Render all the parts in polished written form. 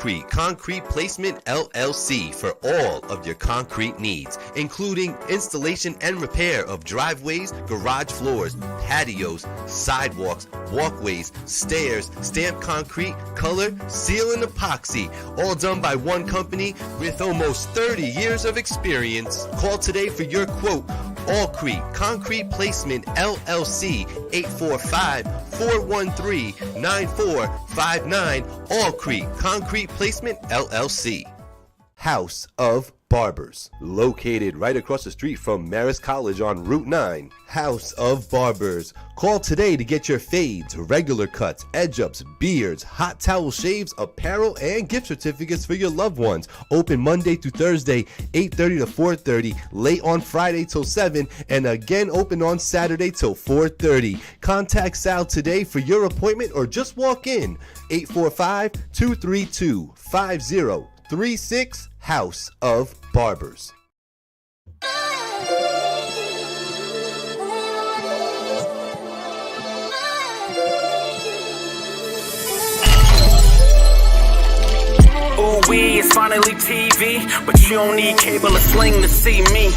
Concrete Placement LLC for all of your concrete needs, including installation and repair of driveways, garage floors, patios, sidewalks, walkways, stairs, stamped concrete, color, seal, and epoxy. All done by one company with almost 30 years of experience. Call today for your quote. Allcrete Concrete Placement LLC, 845-413-9459. Allcrete Concrete Placement LLC. House of Barbers, located right across the street from Marist College on Route 9. House of Barbers. Call today to get your fades, regular cuts, edge-ups, beards, hot towel shaves, apparel, and gift certificates for your loved ones. Open Monday through Thursday, 8:30 to 4:30, late on Friday till 7, and again open on Saturday till 4:30. Contact Sal today for your appointment or just walk in. 845-232-5036, House of Barbers. Ooh, it's finally TV, but you don't need cable or sling to see me.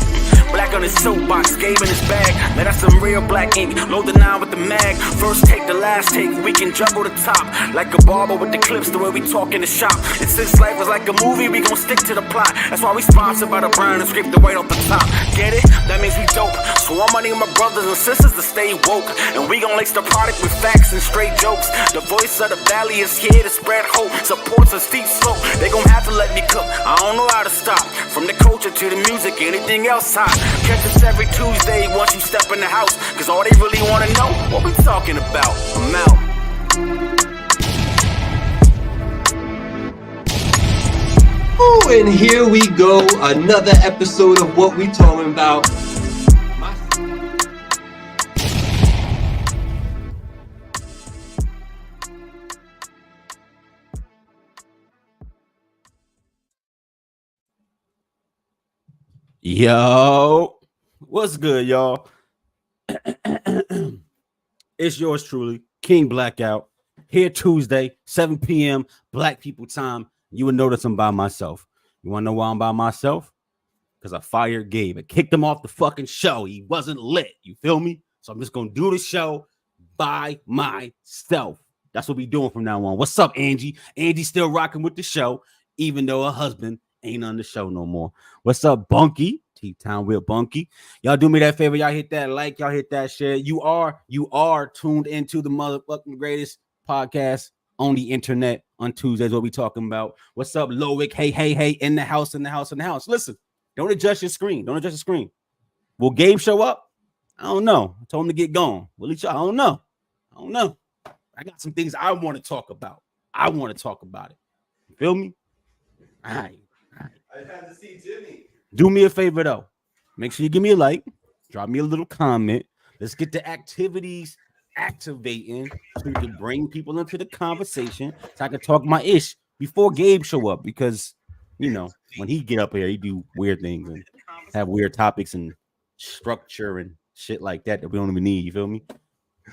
Black on his soapbox, Gabe in his bag. Let out some real black ink, load the 9 with the mag. First take, the last take, we can juggle the top. Like a barber with the clips, the way we talk in the shop. And since life is like a movie, we gon' stick to the plot. That's why we sponsored by the brand and scrape the white off the top. Get it? That means we dope. So I'm money my brothers and sisters to stay woke. And we gon' lace the product with facts and straight jokes. The voice of the valley is here to spread hope. Supports a steep slope. They gon' have to let me cook. I don't know how to stop. From the culture to the music, anything else hot. Catch us every Tuesday once you step in the house. Cause all they really wanna know, what we talking about? I'm out. Oh, and here we go. Another episode of What We Talking About. Yo, what's good, y'all? It's yours truly, King Blakout, here Tuesday, 7 p.m. Black people time. You would notice I'm by myself. You want to know why I'm by myself? Because I fired Gabe. I kicked him off the fucking show. He wasn't lit. You feel me? So I'm just going to do the show by myself. That's what we doing from now on. What's up, Angie? Angie's still rocking with the show, even though her husband ain't on the show no more. What's up, Bunky? T-Town with Bunky. Y'all do me that favor. Y'all hit that like. Y'all hit that share. You are tuned into the motherfucking greatest podcast on the internet on Tuesdays. What we talking about? What's up, Loic? Hey, in the house. Listen, don't adjust your screen. Will Gabe show up? I don't know. I told him to get going. Will he show? I don't know. I got some things I want to talk about. It. You feel me? All right. I had to see Jimmy. Do me a favor though. Make sure you give me a like. Drop me a little comment. Let's get the activities activating so we can bring people into the conversation so I can talk my ish before Gabe show up, because you know when he get up here he do weird things and have weird topics and structure and shit like that we don't even need. You feel me?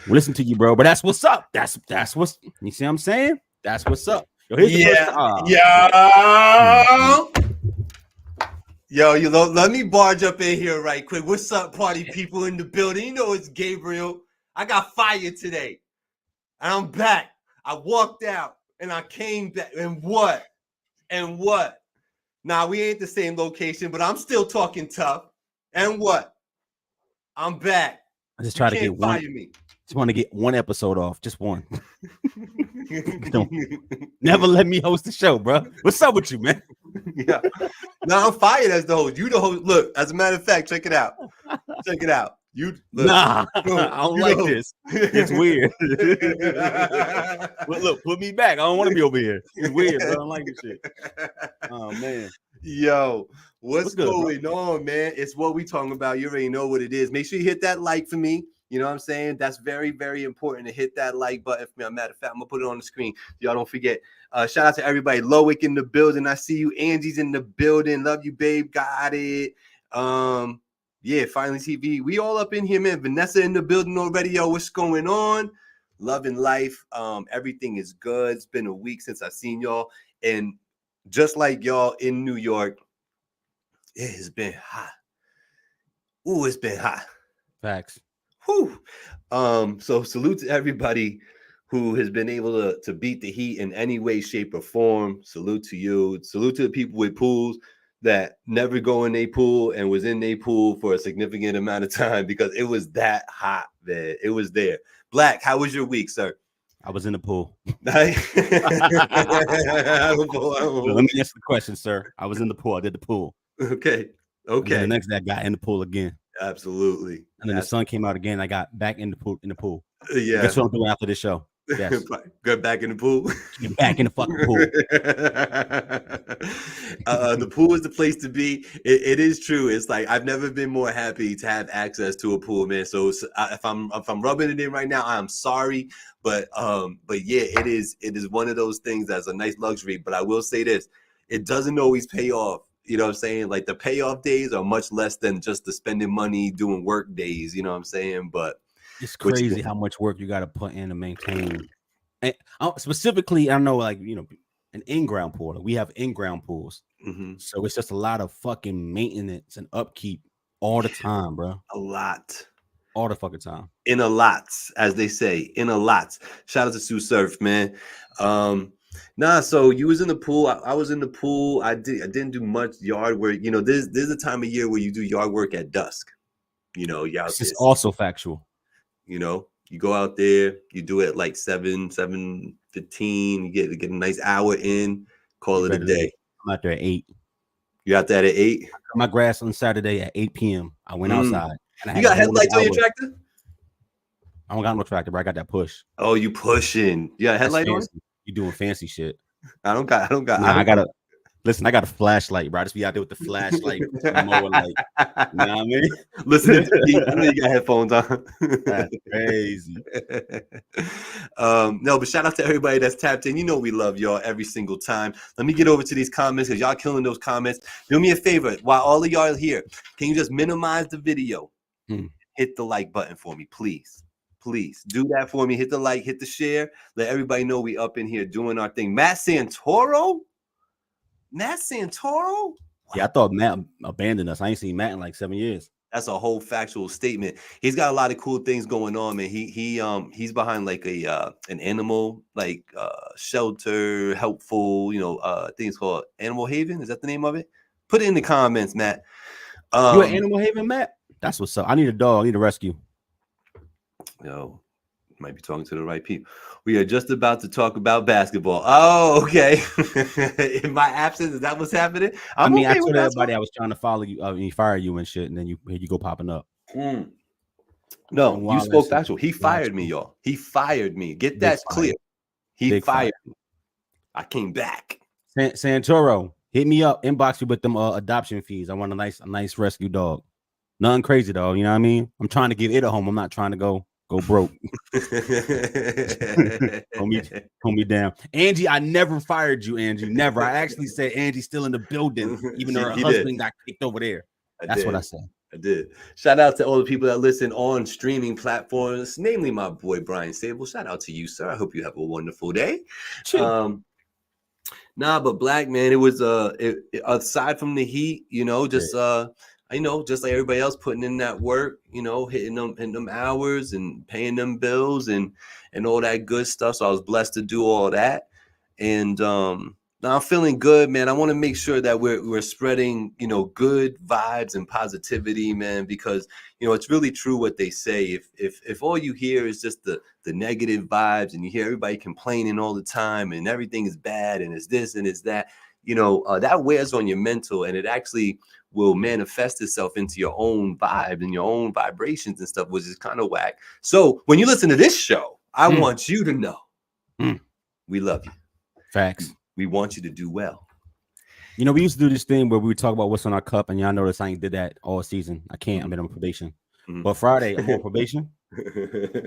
We'll listen to you, bro. But that's what's up. That's what's, you see what I'm saying? That's what's up. Yo, here's the Yo, let me barge up in here right quick. What's up, party people in the building? You know it's Gabriel. I got fired today. And I'm back. I walked out and I came back. And what? Nah, we ain't the same location, but I'm still talking tough. And what? I'm back. I just try to get one. Just want to get one episode off. Just one. Don't never let me host the show, bro. What's up with you, man? Yeah. Now I'm fired as the host. You the host. Look, as a matter of fact, check it out. You look. Nah, I don't like this. It's weird. Look, put me back. I don't want to be over here. It's weird, bro. I don't like this shit. Oh man. Yo, what's good, going on, man? It's What We Talking About. You already know what it is. Make sure you hit that like for me. You know what I'm saying? That's very, very important to hit that like button. Matter of fact, I'm going to put it on the screen. Y'all don't forget. Shout out to everybody. Loic in the building. I see you. Angie's in the building. Love you, babe. Got it. Yeah, finally TV. We all up in here, man. Vanessa in the building already. Yo, what's going on? Loving life. Everything is good. It's been a week since I seen y'all. And just like y'all in New York, it has been hot. Ooh, it's been hot. Facts. Whew. So salute to everybody who has been able to beat the heat in any way, shape, or form. Salute to you. Salute to the people with pools that never go in a pool and was in a pool for a significant amount of time because it was that hot, man. It was there. Black, how was your week, sir? I was in the pool. Let me answer the question, sir. I was in the pool. I did the pool. Okay. And then the next day I got in the pool again. Absolutely. And then the sun came out again. I got back in the pool. Yeah. Guess what I'm doing after this show? Yes. Get back in the pool. Get back in the fucking pool. The pool is the place to be. It is true. It's like I've never been more happy to have access to a pool, man. So if I'm rubbing it in right now, I'm sorry, but yeah, it is one of those things that's a nice luxury. But I will say this: it doesn't always pay off. You know what I'm saying? Like the payoff days are much less than just the spending money doing work days. You know what I'm saying? But it's crazy how much work you got to put in to maintain. And specifically, I know, like, you know, an in-ground pool. We have in-ground pools, so it's just a lot of fucking maintenance and upkeep all the time, bro. A lot, all the fucking time. In a lot, as they say, in a lot. Shout out to Sue Surf, man. Nah, so you was in the pool. I was in the pool. I didn't do much yard work. You know, there's a time of year where you do yard work at dusk. You know, this is also factual. You know, you go out there, you do it like 7:15. You get a nice hour in, call it a day. I'm out there at 8. You out there at 8? I cut my grass on Saturday at 8 p.m. I went outside. And you got headlights on your tractor? I don't got no tractor, but I got that push. Oh, you pushing? You got a headlight on? You doing fancy shit? I don't got. Listen, I got a flashlight, bro. I just be out there with the flashlight, mower light. You know what I mean? Listening to me. I know you got headphones on. That's crazy. No, but shout out to everybody that's tapped in. You know we love y'all every single time. Let me get over to these comments because y'all killing those comments. Do me a favor. While all of y'all are here, can you just minimize the video? Hit the like button for me, please. Please do that for me. Hit the like, hit the share. Let everybody know we up in here doing our thing. Matt Santoro? Wow. Yeah, I thought Matt abandoned us. I ain't seen Matt in like 7 years. That's a whole factual statement. He's got a lot of cool things going on, man. He's behind like an animal like shelter, helpful, things called Animal Haven. Is that the name of it? Put it in the comments, Matt. You an Animal Haven, Matt? That's what's up. I need a dog. I need a rescue. Yo, might be talking to the right people. We are just about to talk about basketball. Oh, okay. In my absence, is that what's happening? I told everybody I was trying to follow you, fire you and shit, and then you go popping up. No, you spoke factual. He fired me, y'all. He fired me. Get that clear. He fired me. I came back. Santoro, hit me up. Inbox you with them adoption fees. I want a nice rescue dog. Nothing crazy though. You know what I mean? I'm trying to give it a home. I'm not trying to go broke. hold me down. Angie, I never fired you, Angie. Never. I actually said Angie's still in the building, even though her husband got kicked over there. That's what I said. I did. Shout out to all the people that listen on streaming platforms, namely my boy Brian Sable. Shout out to you, sir. I hope you have a wonderful day. But Black, man, it was aside from the heat, just like everybody else putting in that work, hitting them hours and paying them bills and all that good stuff. So I was blessed to do all that. And now I'm feeling good, man. I want to make sure that we're spreading, good vibes and positivity, man, because, it's really true what they say. If all you hear is just the negative vibes and you hear everybody complaining all the time and everything is bad and it's this and it's that, that wears on your mental, and it actually will manifest itself into your own vibe and your own vibrations and stuff, which is kind of whack. So when you listen to this show, I want you to know we love you. Facts. We want you to do well. We used to do this thing where we would talk about what's on our cup, and y'all notice I ain't did that all season. I can't. I'm on probation. But Friday, I'm on probation.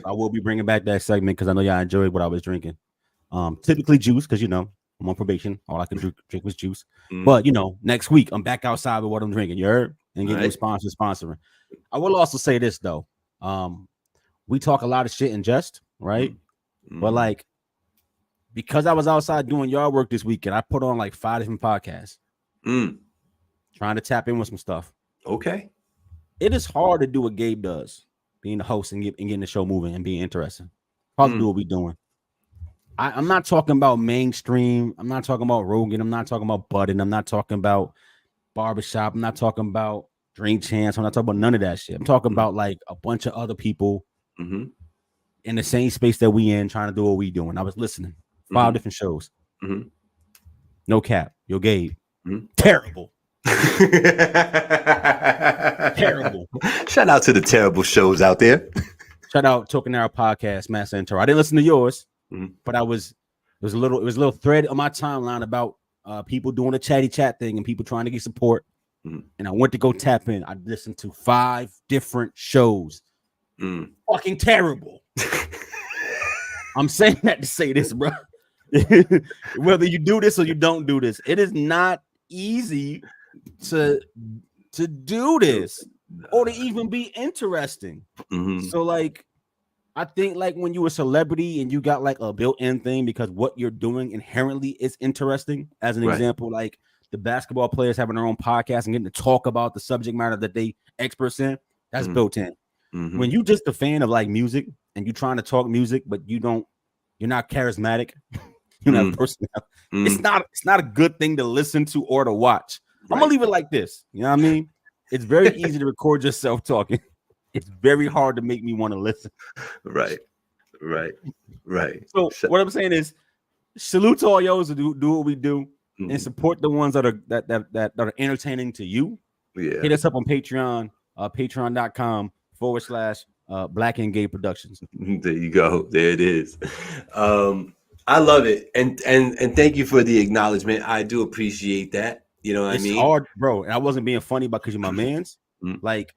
I will be bringing back that segment because I know y'all enjoyed what I was drinking. Typically juice, because I'm on probation. All I can drink was juice. But next week I'm back outside with what I'm drinking. You heard? And getting sponsors sponsoring. I will also say this though. We talk a lot of shit in jest, right? But like because I was outside doing yard work this weekend, I put on like 5 different podcasts, trying to tap in with some stuff. Okay. It is hard to do what Gabe does, being the host and getting the show moving and being interesting. Hard to do what we're doing. I'm not talking about mainstream. I'm not talking about Rogan. I'm not talking about Budden. I'm not talking about Barbershop. I'm not talking about Drink Chance. I'm not talking about none of that shit. I'm talking about like a bunch of other people in the same space that we in, trying to do what we doing. I was listening. 5 different shows. No cap. Yo, Gabe. Terrible. Terrible. Shout out to the terrible shows out there. Shout out Talkin podcast, Master Intro. I didn't listen to yours, but it was a little thread on my timeline about people doing a chatty chat thing and people trying to get support. And I went to go tap in. I listened to 5 different shows. Fucking terrible. I'm saying that to say this, bro. Whether you do this or you don't do this, it is not easy to do this or to even be interesting. So like, I think like when you're a celebrity and you got like a built-in thing because what you're doing inherently is interesting. As an example, like the basketball players having their own podcast and getting to talk about the subject matter that they experts in, that's built in. When you just a fan of like music and you trying to talk music, but you're not charismatic, you're not personality. It's not a good thing to listen to or to watch. I'm gonna leave it like this. You know what I mean? It's very easy to record yourself talking. It's very hard to make me want to listen. Right. So what I'm saying is, salute to all y'all who do what we do and support the ones that are entertaining to you. Yeah. Hit us up on Patreon, patreon.com/Black and Gay Productions. There you go. There it is. I love it, and thank you for the acknowledgement. I do appreciate that. You know what I mean? It's hard, bro. And I wasn't being funny because you're my man's. Like,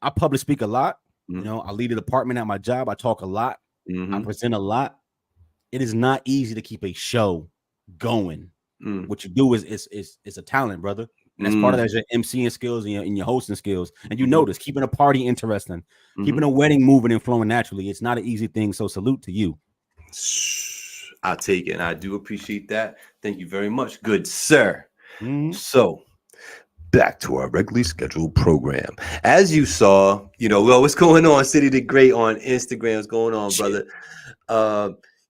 I public speak a lot. You know, I lead a department at my job. I talk a lot. I present a lot. It is not easy to keep a show going. What you do is a talent, brother. And that's part of that is your MCing skills and your hosting skills. And you notice keeping a party interesting, keeping a wedding moving and flowing naturally. It's not an easy thing. So salute to you. I'll take it. And I do appreciate that. Thank you very much. Good, sir. So back to our regularly scheduled program. As you saw, what's going on? City the Great on Instagram. What's going on, brother?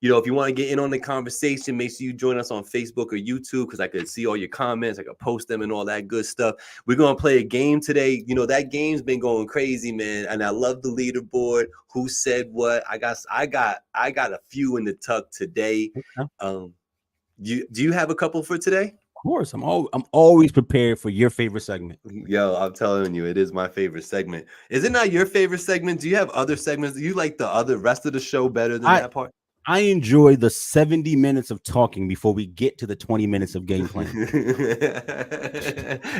If you want to get in on the conversation, make sure you join us on Facebook or YouTube because I could see all your comments. I could post them and all that good stuff. We're going to play a game today. That game's been going crazy, man. And I love the leaderboard. Who said what? I got a few in the tuck today. Do you have a couple for today? Of course. I'm always prepared for your favorite segment. Yo, I'm telling you, it is my favorite segment. Is it not your favorite segment? Do you have other segments? Do you like the rest of the show better than that part? I enjoy the 70 minutes of talking before we get to the 20 minutes of game plan.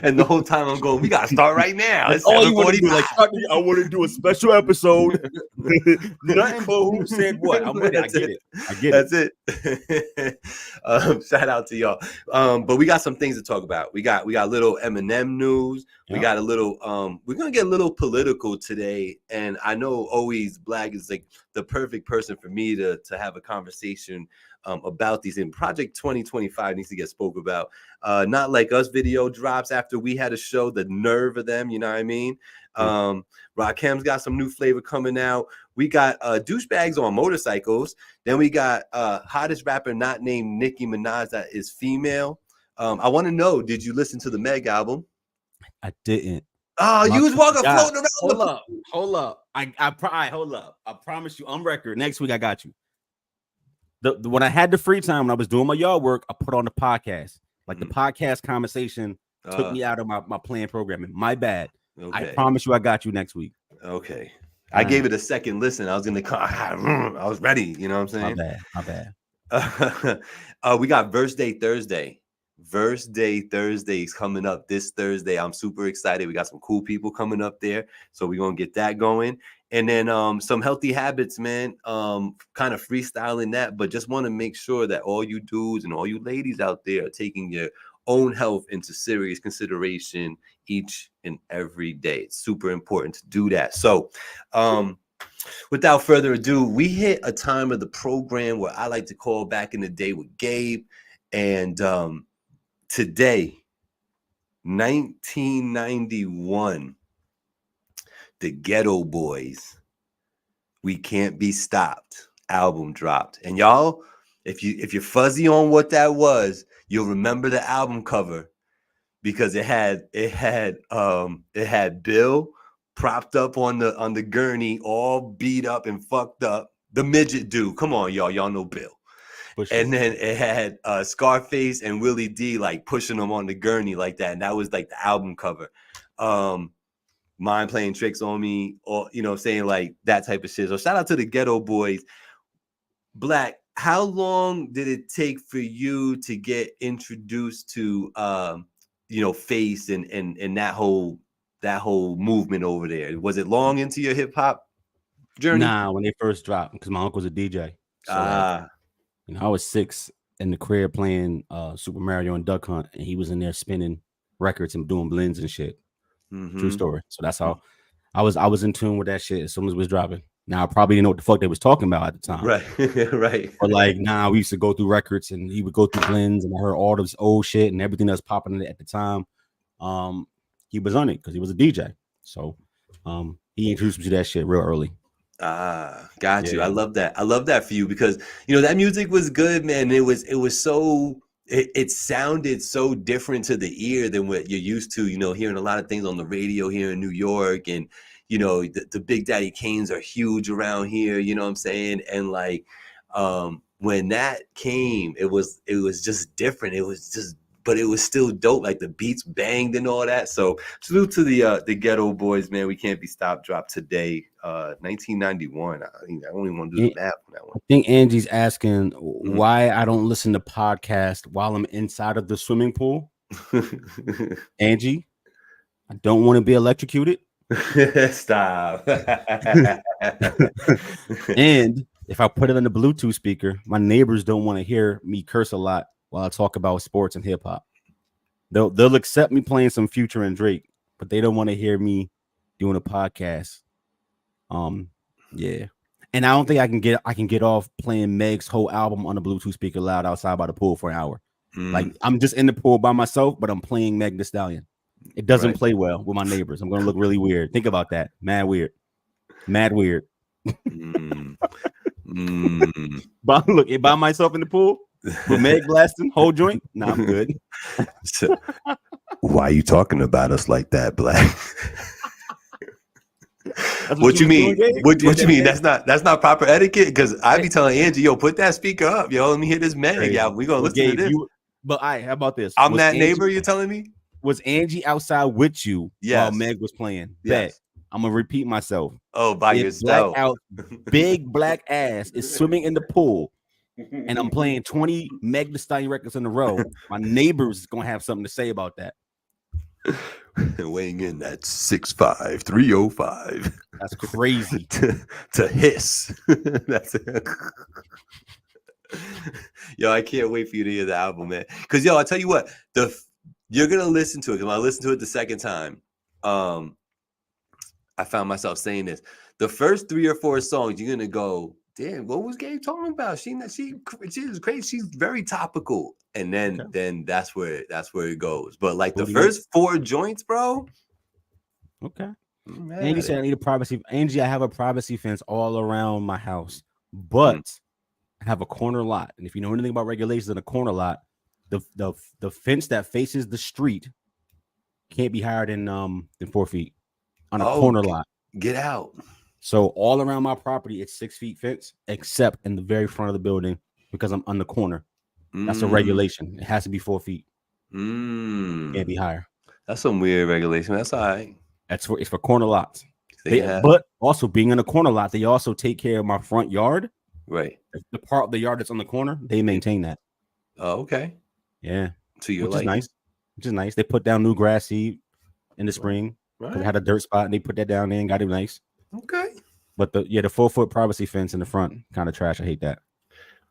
And the whole time I'm going, we got to start right now. It's all you want to do. Like, I want to do a special episode. Nothing but who said what. I'm with it. I get it. That's it. Shout out to y'all. But we got some things to talk about. We got little Eminem news. We got a little, we're going to get a little political today. And I know always Black is like the perfect person for me to have a conversation about these. In Project 2025 needs to get spoke about. Not Like Us video drops after we had a show. The nerve of them, you know what I mean? Rakim's got some new flavor coming out. We got douchebags on motorcycles. Then we got hottest rapper not named Nicki Minaj that is female. I want to know, did you listen to the Meg album? I didn't. Oh, you was floating around. Hold up. Hold up. I promise you, on record. Next week, I got you. When I had the free time, when I was doing my yard work, I put on the podcast. Like the podcast conversation took me out of my planned programming. My bad. Okay. I promise you, I got you next week. Okay. I gave it a second listen. I was gonna call. I was ready. You know what I'm saying? My bad. We got Verse Day Thursday. Verse Day Thursday is coming up this Thursday. I'm super excited. We got some cool people coming up there, so we're gonna get that going. And then some healthy habits, man. Kind of freestyling that, but just want to make sure that all you dudes and all you ladies out there are taking your own health into serious consideration each and every day. It's super important to do that. So Without further ado, we hit a time of the program where I like to call back in the day with Gabe. And today, 1991, the Ghetto Boys, We Can't Be Stopped album dropped. And y'all, if you're fuzzy on what that was, you'll remember the album cover because it had Bill propped up on the gurney, all beat up and fucked up. The midget dude. Come on, y'all know Bill. And then it had Scarface and Willie D like pushing them on the gurney like that. And that was like the album cover. Mind playing tricks on me, or saying like that type of shit. So shout out to the Ghetto Boys. Black, how long did it take for you to get introduced to Face and that whole movement over there? Was it long into your hip hop journey? Nah, when they first dropped, because my uncle's a DJ. So I was 6 in the crib playing Super Mario and Duck Hunt, and he was in there spinning records and doing blends and shit. Mm-hmm. True story. So that's how I was in tune with that shit as soon as it was dropping. Now I probably didn't know what the fuck they was talking about at the time. Right. Right. But like we used to go through records and he would go through blends, and I heard all this old shit and everything that's popping at the time. He was on it because he was a DJ. So he introduced me to that shit real early. Got you. I love that. I love that for you because that music was good, man. It was so it sounded so different to the ear than what you're used to, hearing a lot of things on the radio here in New York, and the Big Daddy Kanes are huge around here, you know what I'm saying? And like when that came, it was just different. But it was still dope. Like the beats banged and all that. So salute to the Ghetto Boys, man. We Can't Be Stopped dropped today, 1991. I don't even want to do the math on that one. I think Angie's asking why I don't listen to podcasts while I'm inside of the swimming pool. Angie, I don't want to be electrocuted. Stop. And if I put it on the Bluetooth speaker, my neighbors don't want to hear me curse a lot while I talk about sports and hip hop. They'll accept me playing some Future and Drake, but they don't want to hear me doing a podcast. Yeah. And I don't think I can get off playing Meg's whole album on a Bluetooth speaker loud outside by the pool for an hour. Like I'm just in the pool by myself, but I'm playing Meg Thee Stallion. It doesn't play well with my neighbors. I'm gonna look really weird. Think about that. Mad weird. Look, by myself in the pool with Meg blasting whole joint. Nah, I'm good. So, why are you talking about us like that, Black? What you mean? What you mean? That's not proper etiquette. Because I be telling Angie, yo, put that speaker up, yo. Let me hear this Meg. Yeah, we gonna listen to this. But how about this? I'm that neighbor. You're telling me? Was Angie outside with you while Meg was playing? Yes. Bet. I'm gonna repeat myself. Oh, by yourself. Blackout, big black ass is swimming in the pool, and I'm playing 20 Meg Thee Stallion records in a row. My neighbors is gonna have something to say about that. Weighing in at 6'5", 305. That's crazy. to hiss. That's it. Yo, I can't wait for you to hear the album, man. Because I tell you what, you're gonna listen to it. Because when I listened to it the second time, I found myself saying this. The first 3 or 4 songs, you're gonna go, damn, what was Gabe talking about? She was crazy. She's very topical. And then that's where it goes. But like the first 4 joints, bro. Okay. Man. Angie said I need a privacy. Angie, I have a privacy fence all around my house, but I have a corner lot. And if you know anything about regulations in a corner lot, the fence that faces the street can't be higher than 4 feet on a corner lot. Get out. So all around my property, it's 6 feet fence, except in the very front of the building because I'm on the corner. That's a regulation. It has to be 4 feet. Can't be higher. That's some weird regulation. That's all right. It's for corner lots. But also being in a corner lot, they also take care of my front yard. Right. The part of the yard that's on the corner, they maintain that. Oh, okay. Yeah. So you're which is nice. They put down new grass seed in the spring. Right. They had a dirt spot and they put that down there and got it nice. Okay. But the 4-foot privacy fence in the front, kind of trash. I hate that.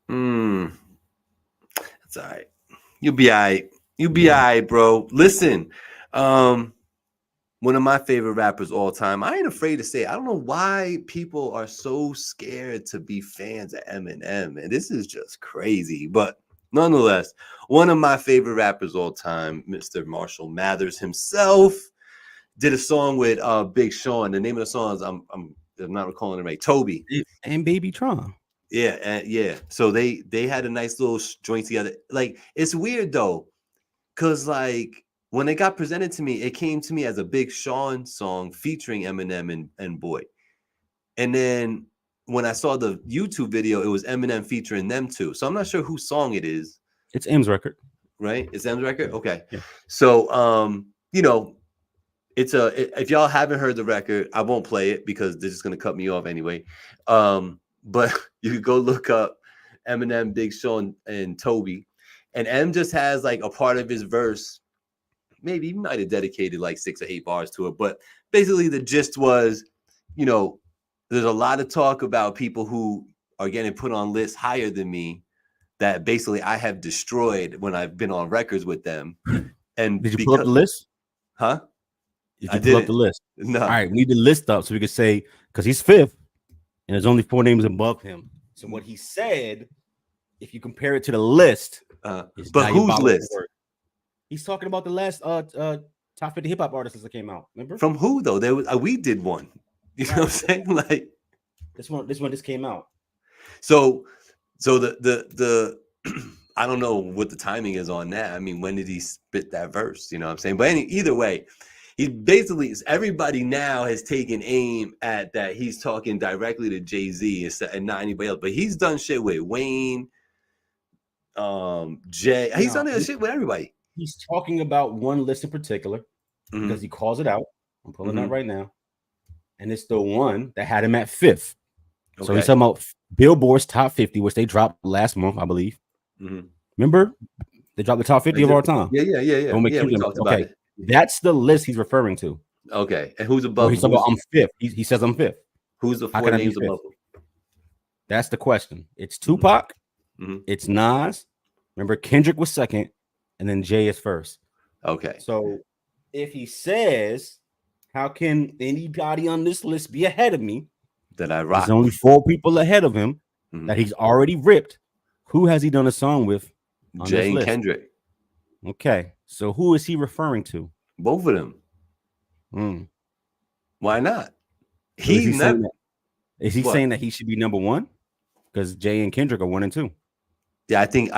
That's all right. You'll be all right. You'll be all right, bro. Listen, one of my favorite rappers all time. I ain't afraid to say it. I don't know why people are so scared to be fans of Eminem, and this is just crazy. But nonetheless, one of my favorite rappers all time, Mr. Marshall Mathers himself, did a song with Big Sean. The name of the song is I'm not recalling it right. Toby and Baby Tron. Yeah, yeah. So they had a nice little joint together. Like, it's weird though, because like when it got presented to me, it came to me as a Big Sean song featuring Eminem and Boy. And then when I saw the YouTube video, it was Eminem featuring them too. So I'm not sure whose song it is. It's M's record. Right? It's M's record? Okay. Yeah. So you know, if y'all haven't heard the record, I won't play it because they're just gonna cut me off anyway. But you could go look up Eminem, Big Sean, and Toby. And M just has like a part of his verse. Maybe he might have dedicated like 6 or 8 bars to it. But basically the gist was, you know, there's a lot of talk about people who are getting put on lists higher than me that basically I have destroyed when I've been on records with them. And did you pull up the list? Huh? Did you pull up the list? No. All right, we need the list up so we could say, because he's 5th and there's only 4 names above him. So what he said, if you compare it to the list, but whose list? He's talking about the last top 50 hip hop artists that came out. Remember? From who though? There was we did one. You know what I'm saying? Like this one just came out. So the I don't know what the timing is on that. I mean, when did he spit that verse? You know what I'm saying? But either way, he basically, everybody now has taken aim at that. He's talking directly to Jay-Z and not anybody else. But he's done shit with Wayne, Jay. He's done that shit with everybody. He's talking about one list in particular because he calls it out. I'm pulling that right now. And it's the one that had him at 5th. Okay. So he's talking about Billboard's top 50, which they dropped last month, I believe. Remember? They dropped the top 50 of all time. Yeah. We talked about it. That's the list he's referring to. Okay. And who's above? He's talking about I'm 5th. He says I'm 5th. Who's the 4 names above him? That's the question. It's Tupac. It's Nas. Remember, Kendrick was 2nd, and then Jay is 1st. Okay. So if he says, how can anybody on this list be ahead of me? That I rock. There's only 4 people ahead of him that he's already ripped. Who has he done a song with? Jay and Kendrick. Okay. So who is he referring to? Both of them. Why not? So is he saying that he should be number 1? Because Jay and Kendrick are 1 and 2. Yeah, I think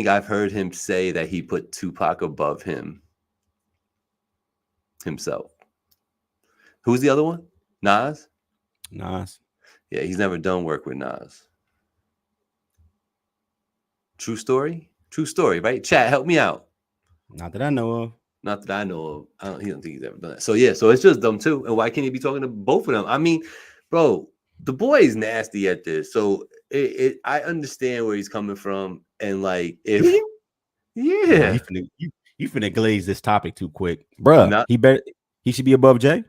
I've heard him say that he put Tupac above himself. Who's the other one? Nas? Nas. Yeah, he's never done work with Nas. True story? True story, right? Chat, help me out. Not that I know of. Not that I know of. He don't think he's ever done that. So yeah, so it's just them too. And why can't he be talking to both of them? I mean, bro, the boy is nasty at this. So I understand where he's coming from. And like, if yeah, you finna glaze this topic too quick, bruh. He should be above Jay.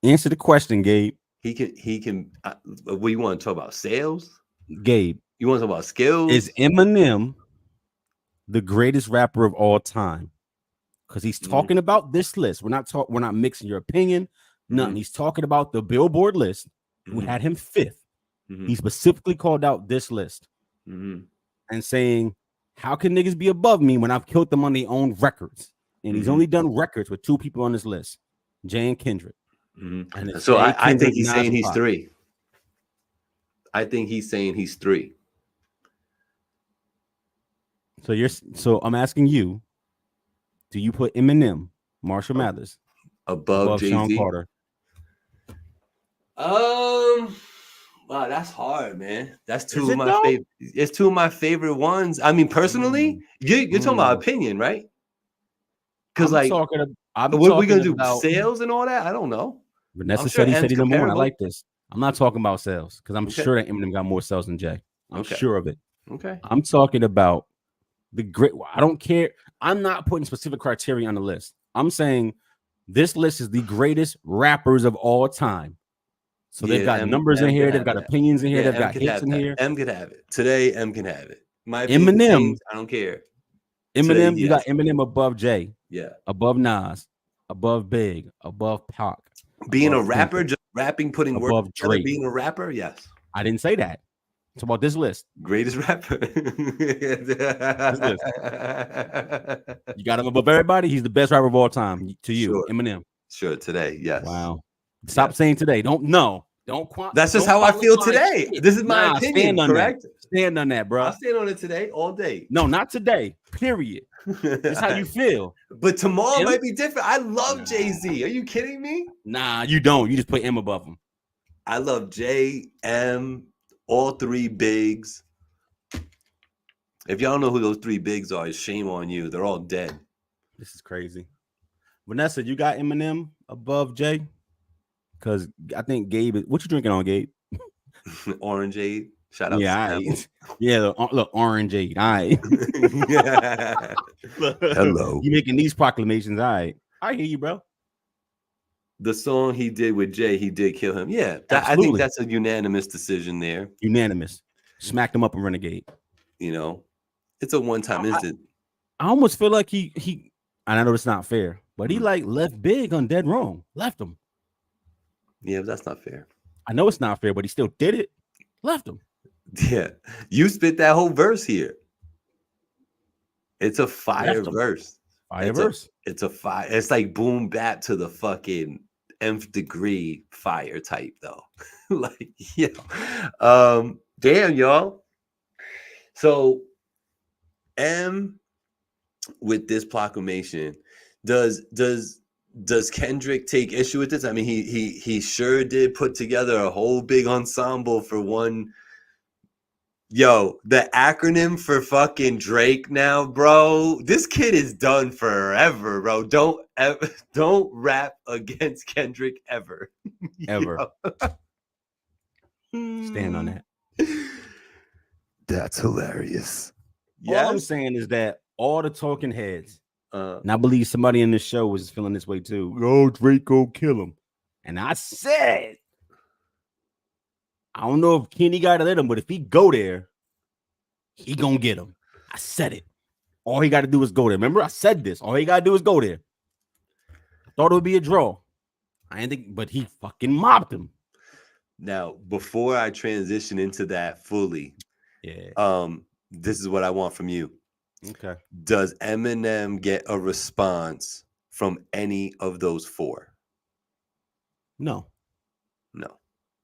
Answer the question, Gabe. He can. What do you want to talk about? Sales, Gabe. You want to talk about skills? Is Eminem the greatest rapper of all time? Because he's talking about this list. We're not mixing your opinion. Nothing. He's talking about the Billboard list, who had him 5th. He specifically called out this list and saying, how can niggas be above me when I've killed them on their own records? And he's only done records with 2 people on this list, Jay and Kendrick. And so I think he's saying he's 3. I think he's saying he's 3. So I'm asking you, do you put Eminem, Marshall Mathers above Jay-Z? Sean Carter? Wow, that's hard, man. That's 2 of my favorite. It's 2 of my favorite ones. I mean, personally, you're talking about opinion, right? Because like, what are we gonna do? Sales and all that? I don't know. Vanessa said he's number 1. I like this. I'm not talking about sales because I'm sure that Eminem got more sales than Jay. I'm sure of it. Okay. I'm talking about the great. I don't care. I'm not putting specific criteria on the list. I'm saying this list is the greatest rappers of all time. So they've got numbers in here. They've got opinions in here. They've got hits in here. M could have it. Today, M can have it. My Eminem. I don't care. Eminem, you got Eminem above Jay. Yeah. Above Nas. above Big, above Pac, Being a above rapper, Kendrick, just rapping, putting words above together, Drake. being a rapper, yes. I didn't say that. It's about this list. Greatest rapper. This list. You got him above everybody. He's the best rapper of all time to you, Sure. Eminem. Sure, today, yes. Wow. Stop Yes. saying today. Don't know. Don't. That's just Don't how I feel qualify today. shit. This is my Nah, opinion, stand on correct? that. Stand on that, bro. I'll stand on it today, all day. No, not today. Period. It's how you feel. But tomorrow Him? might be different. I love Nah. Jay-Z. Are you kidding me? Nah, you don't. You just put M above him. I love J, M, all three bigs. If y'all don't know who those three bigs are, shame on you. They're all dead. This is crazy. Vanessa, you got Eminem above Jay? Because I think Gabe is. What you drinking on, Gabe? Orangeade. Shout out Yeah, to right. Yeah, look, Orangeade. All right. Hello. You making these proclamations. All right. I hear you, bro. The song he did with Jay, he did kill him. Yeah, I think that's a unanimous decision there. Unanimous. Smacked him up and Renegade. You know, it's a one-time incident. I almost feel like he. And I know it's not fair, but he like left Big on Dead Wrong. Left him. Yeah, but that's not fair. I know it's not fair, but he still did it. Left him. Yeah, you spit that whole verse here. It's a fire verse. Fire verse. It's a fire. It's like boom bap to the fucking nth degree fire type though. Like, yeah. Damn, y'all. So M with this proclamation, does Kendrick take issue with this? I mean, he sure did put together a whole big ensemble for one. Yo, the acronym for fucking Drake now, bro. This kid is done forever, bro. Don't rap against Kendrick ever. Ever. Stand on that. That's hilarious. All I'm saying is that all the talking heads, and I believe somebody in this show was feeling this way too. Oh, Drake go kill him. And I said, I don't know if Kenny got to let him, but if he go there, he gonna get him. I said it. All he got to do is go there. Remember, I said this. All he got to do is go there. I thought it would be a draw. I didn't think, but he fucking mopped him. Now, before I transition into that fully, this is what I want from you. Okay. Does Eminem get a response from any of those four? No.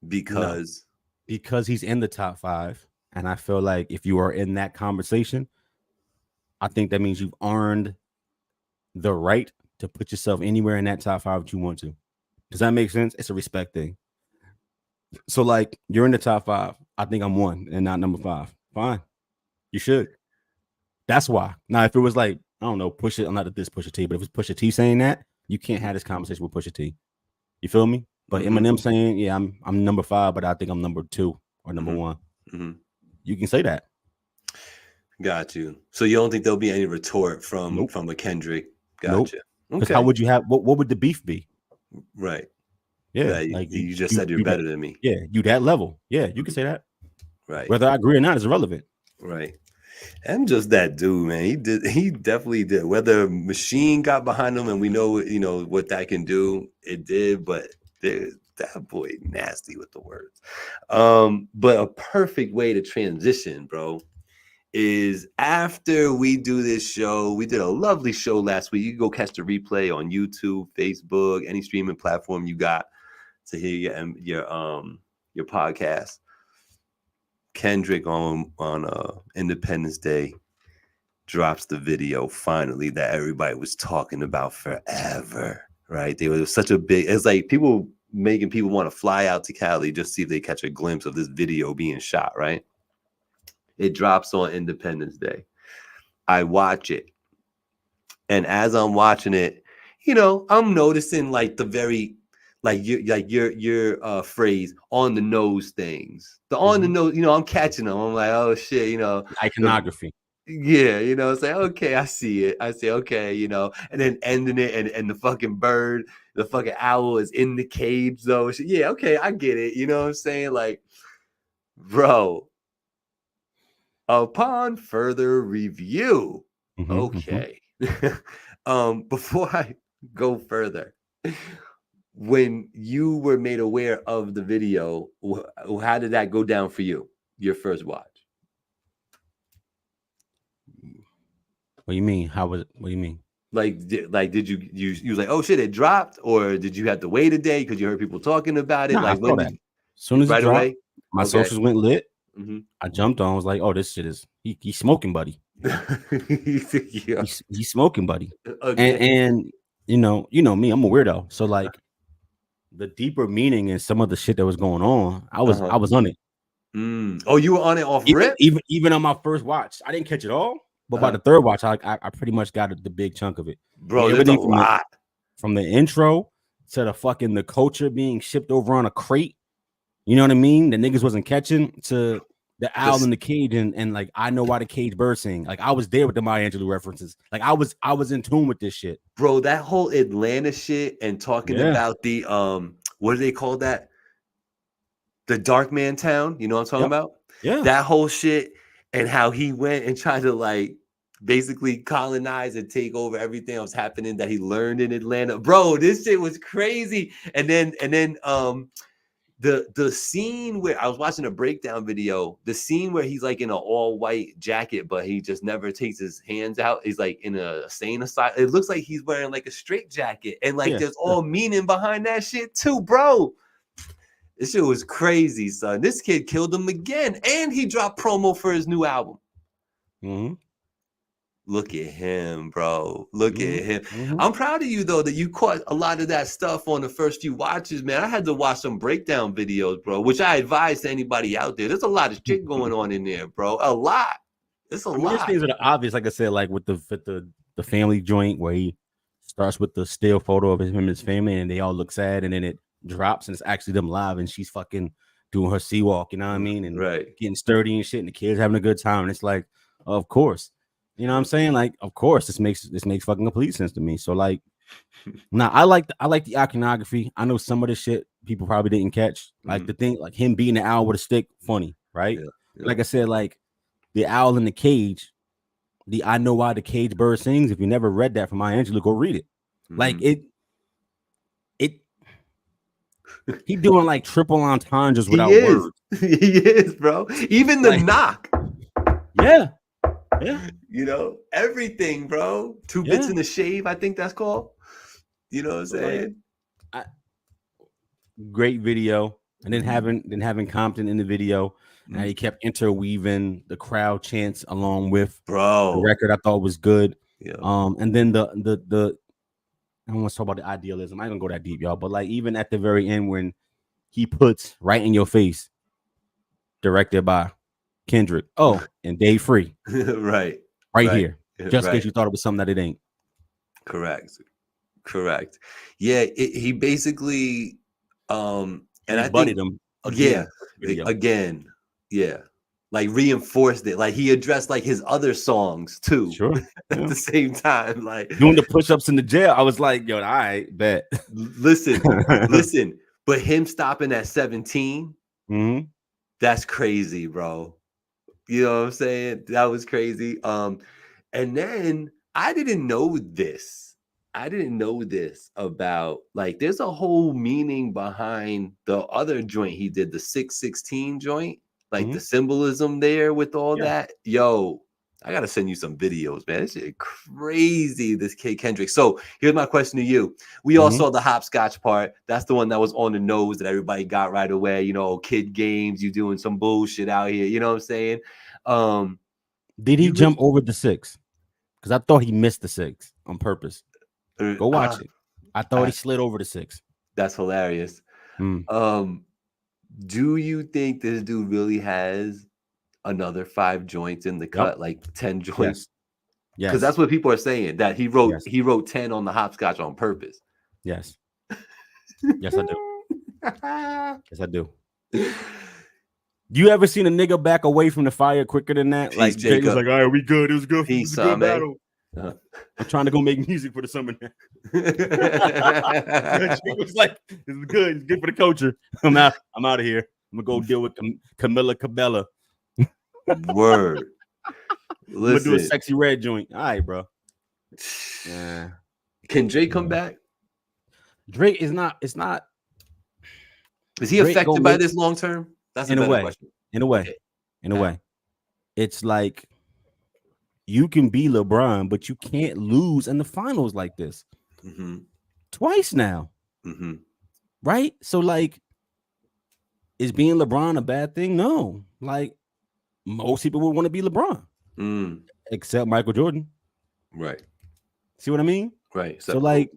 Because he's in the top 5. And I feel like if you are in that conversation, I think that means you've earned the right to put yourself anywhere in that top 5 that you want to. Does that make sense? It's a respect thing. So, like, you're in the top 5. I think I'm 1 and not number 5. Fine. You should. That's why. Now, if it was like, I don't know, Pusha, I'm not at this Pusha T, but if it's Pusha T saying that, you can't have this conversation with Pusha T. You feel me? But Eminem saying, yeah, I'm number 5, but I think I'm number 2 or number 1. You can say that. Got you. So you don't think there'll be any retort from a Kendrick? Gotcha. Nope. Okay. How would you have? What would the beef be? Right. Yeah. Like you just said, you're better than me. Yeah. You that level. Yeah. You can say that. Right. Whether I agree or not is irrelevant. Right. I'm just that dude, man. He definitely did. Whether Machine got behind him and we know, what that can do, it did, but that boy nasty with the words. But a perfect way to transition, bro, is after we do this show. We did a lovely show last week. You can go catch the replay on YouTube, Facebook, any streaming platform you got to hear your podcast. Kendrick on Independence Day drops the video finally that everybody was talking about forever, right? There was such a big, it's like people making people want to fly out to Cali just see if they catch a glimpse of this video being shot, right? It drops on Independence Day. I watch it. And as I'm watching it, I'm noticing like the very your phrase on the nose things. The on the nose, I'm catching them. I'm like, oh shit, iconography. Yeah, it's like, okay, I see it. I say, okay, and then ending it and the fucking bird, the fucking owl is in the cage though. Yeah, okay, I get it. You know what I'm saying? Like, bro, upon further review, okay. Before I go further. When you were made aware of the video, how did that go down for you? Your first watch? What do you mean? How was it? What do you mean? Like, did you was like, oh shit, it dropped, or did you have to wait a day because you heard people talking about it? Nah, I Like, saw when that. did As soon as it right dropped, away? my Okay. socials went lit. Mm-hmm. I jumped on. I was like, "Oh, this shit is he's smoking, buddy. Yeah. He's smoking, buddy." Okay. And you know me, I'm a weirdo. So like the deeper meaning in some of the shit that was going on, I was Uh-huh. I was on it. Oh, you were on it off Even rip, even even on my first watch, I didn't catch it all, but by uh-huh. the third watch, I pretty much got the big chunk of it. Bro. There's a Everything lot. from the intro to the culture being shipped over on a crate. You know what I mean? The niggas wasn't catching to the owl in the cage and like I know why the cage bird sing. Like I was there with the Maya Angelou references. Like I was in tune with this shit. Bro, that whole Atlanta shit and talking Yeah. about the what do they call that? The Dark Man Town. You know what I'm talking Yep. about? Yeah. That whole shit and how he went and tried to like basically colonize and take over everything that was happening that he learned in Atlanta. Bro, this shit was crazy. And then the scene where I was watching a breakdown video, the scene where he's like in an all-white jacket, but he just never takes his hands out. He's like in a insane asylum. It looks like he's wearing like a straight jacket, and like there's all meaning behind that shit too, bro. This shit was crazy, son. This kid killed him again, and he dropped promo for his new album. Mm-hmm. Look at him, bro. Look at him. Mm-hmm. I'm proud of you, though, that you caught a lot of that stuff on the first few watches, man. I had to watch some breakdown videos, bro, which I advise to anybody out there. There's a lot of shit going on in there, bro. A lot. It's a lot. There's things that are obvious, like I said, like with the family joint where he starts with the still photo of him and his family, and they all look sad, and then it drops and it's actually them live, and she's fucking doing her sea walk, you know what I mean, and getting sturdy and shit, and the kids having a good time, and it's like, of course, you know what I'm saying, like, of course, this makes fucking complete sense to me. So like, now I like the iconography. I know some of the shit people probably didn't catch, like the thing, like him beating the owl with a stick, funny, right? Like I said, like the owl in the cage. The I know why the cage bird sings. If you never read that from Maya Angelou, go read it. Like it he doing like triple entendres without words. He is, bro. Even the knock. Yeah. You know, everything, bro. Two bits in the shave, I think that's called. You know what I'm saying? Great video. And then having Compton in the video. And he kept interweaving the crowd chants along with the record. I thought was good. Yeah. And then the I don't want to talk about the idealism. I ain't gonna go that deep, y'all. But like even at the very end when he puts Right in Your Face, directed by Kendrick. Oh, and Dave Free. right here. Just in case you thought it was something that it ain't. Correct. Yeah, he basically and I buddied him again. Yeah. Like reinforced it. Like he addressed like his other songs too. Sure. At the same time. Like doing the push-ups in the jail. I was like, yo, all right, bet. Listen. But him stopping at 17, that's crazy, bro. You know what I'm saying? That was crazy. And then I didn't know this about like there's a whole meaning behind the other joint he did, the 616 joint. Like the symbolism there with all that. Yo, I gotta send you some videos, man. This shit crazy, this kid Kendrick. So here's my question to you. We all saw the hopscotch part. That's the one that was on the nose that everybody got right away. You know, kid games, you doing some bullshit out here. You know what I'm saying? Did he jump over the 6? Because I thought he missed the 6 on purpose. Go watch it. I thought he slid over the 6. That's hilarious. Do you think this dude really has another 5 joints in the cut, like 10 joints? Yes. Because that's what people are saying, that he wrote 10 on the hopscotch on purpose. Yes. Yes, I do. Yes, I do. You ever seen a nigga back away from the fire quicker than that? Peace, like Jake was like, all right, we good. It was good. Peace, it was a good battle. I'm trying to go make music for the summer now. Jake was like, this is good. It's good for the culture. I'm out of here. I'm gonna go deal with Camilla Cabella. Word. I'm gonna do a sexy red joint. All right, bro. Yeah. Can Drake come back? Drake is not. It's not. Is he Drake affected by this long term? That's a in a better way. question. In a way. Okay. In a way. It's like you can be LeBron, but you can't lose in the finals like this. Twice now. Right? So, like, is being LeBron a bad thing? No. Like, most people would want to be LeBron. Except Michael Jordan. Right. See what I mean? Right. So, like,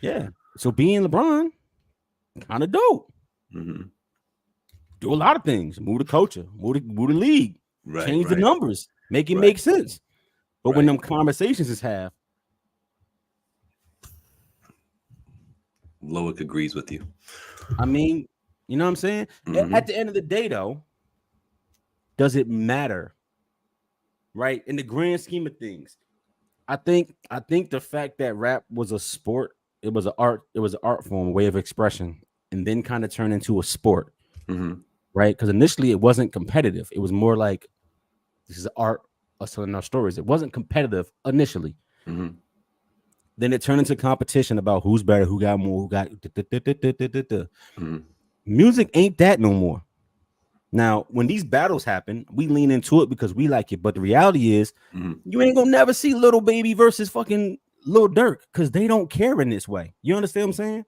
yeah. So being LeBron, kind of dope. Do a lot of things. Move the culture. Move the league. Right. Change the numbers. Make it make sense. But when them conversations is have, Loic agrees with you. I mean, you know what I'm saying? At the end of the day, though, does it matter? Right? In the grand scheme of things, I think the fact that rap was a sport, it was an art form, a way of expression, and then kind of turned into a sport. Right? Because initially it wasn't competitive. It was more like, this is art, us telling our stories. It wasn't competitive initially. Then it turned into competition about who's better, who got more, who got. Music ain't that no more. Now, when these battles happen, we lean into it because we like it. But the reality is, you ain't gonna never see Little Baby versus fucking Lil Durk because they don't care in this way. You understand what I'm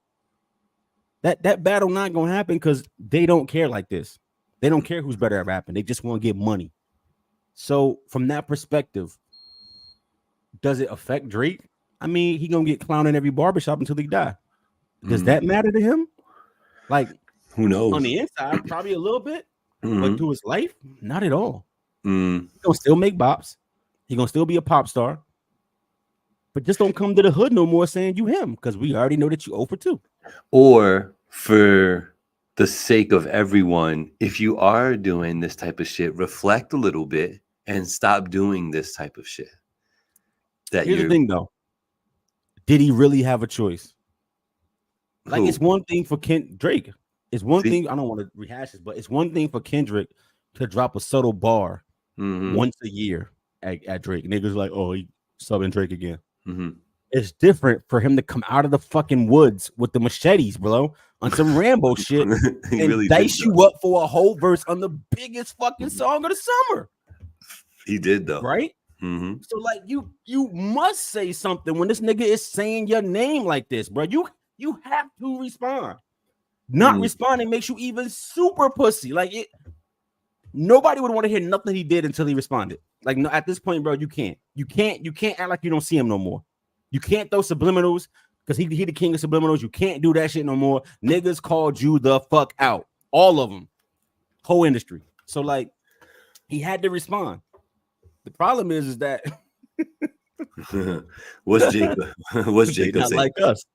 saying? That battle not gonna happen because they don't care like this. They don't care who's better at rapping. They just want to get money. So from that perspective, does it affect Drake? I mean, he gonna get clowned in every barbershop until he die. Does that matter to him? Like, who knows? On the inside, probably a little bit, but through his life, not at all. He's gonna still make bops. He gonna still be a pop star. But just don't come to the hood no more saying you him, because we already know that you 0 for 2. Or for the sake of everyone, if you are doing this type of shit, reflect a little bit and stop doing this type of shit. Here's the thing, though. Did he really have a choice? Like, it's one thing for Drake. It's one thing. I don't want to rehash this, but it's one thing for Kendrick to drop a subtle bar once a year at Drake. Niggas like, oh, he subbing Drake again. It's different for him to come out of the fucking woods with the machetes, bro, on some Rambo shit and really dice you up for a whole verse on the biggest fucking song of the summer. He did, though. Right? So, like, you must say something when this nigga is saying your name like this, bro. You have to respond. Not responding makes you even super pussy. Like, nobody would want to hear nothing he did until he responded. Like, no, at this point, bro, you can't act like you don't see him no more. You can't throw subliminals because he the king of subliminals. You can't do that shit no more. Niggas called you the fuck out. All of them. Whole industry. So, like, he had to respond. The problem is that what's Jacob not saying? like us.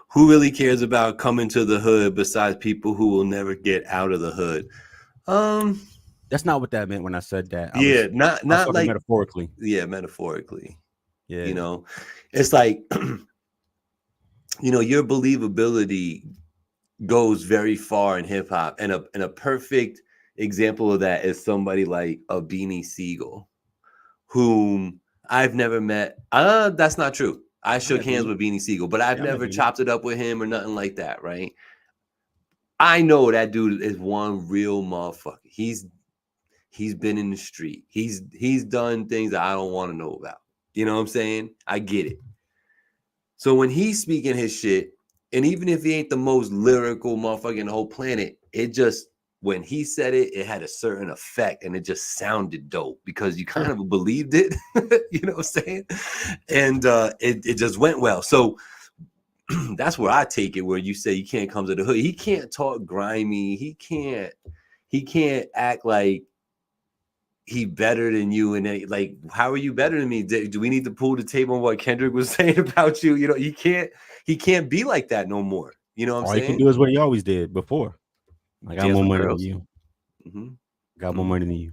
Who really cares about coming to the hood besides people who will never get out of the hood? That's not what that meant when I said that. Not like metaphorically. Yeah, metaphorically. Yeah. You know, it's like, you know, your believability goes very far in hip hop, and a perfect example of that is somebody like a Beanie Siegel, whom I've never met. That's not true. I shook hands with Beanie Siegel, but I've never chopped it up with him or nothing like that, right? I know that dude is one real motherfucker. He's been in the street. He's done things that I don't want to know about. You know what I'm saying? I get it. So when he's speaking his shit, and even if he ain't the most lyrical motherfucker in the whole planet, it just, when he said it, it had a certain effect, and it just sounded dope because you kind of believed it. You know what I'm saying? And it just went well. So that's where I take it, where you say you can't come to the hood. He can't talk grimy. He can't act like he better than you. And like, how are you better than me? Do we need to pull the table on what Kendrick was saying about you? You know, he can't be like that no more. You know what I'm saying? All he can do is what he always did before. I got more money than you. Got more money than you.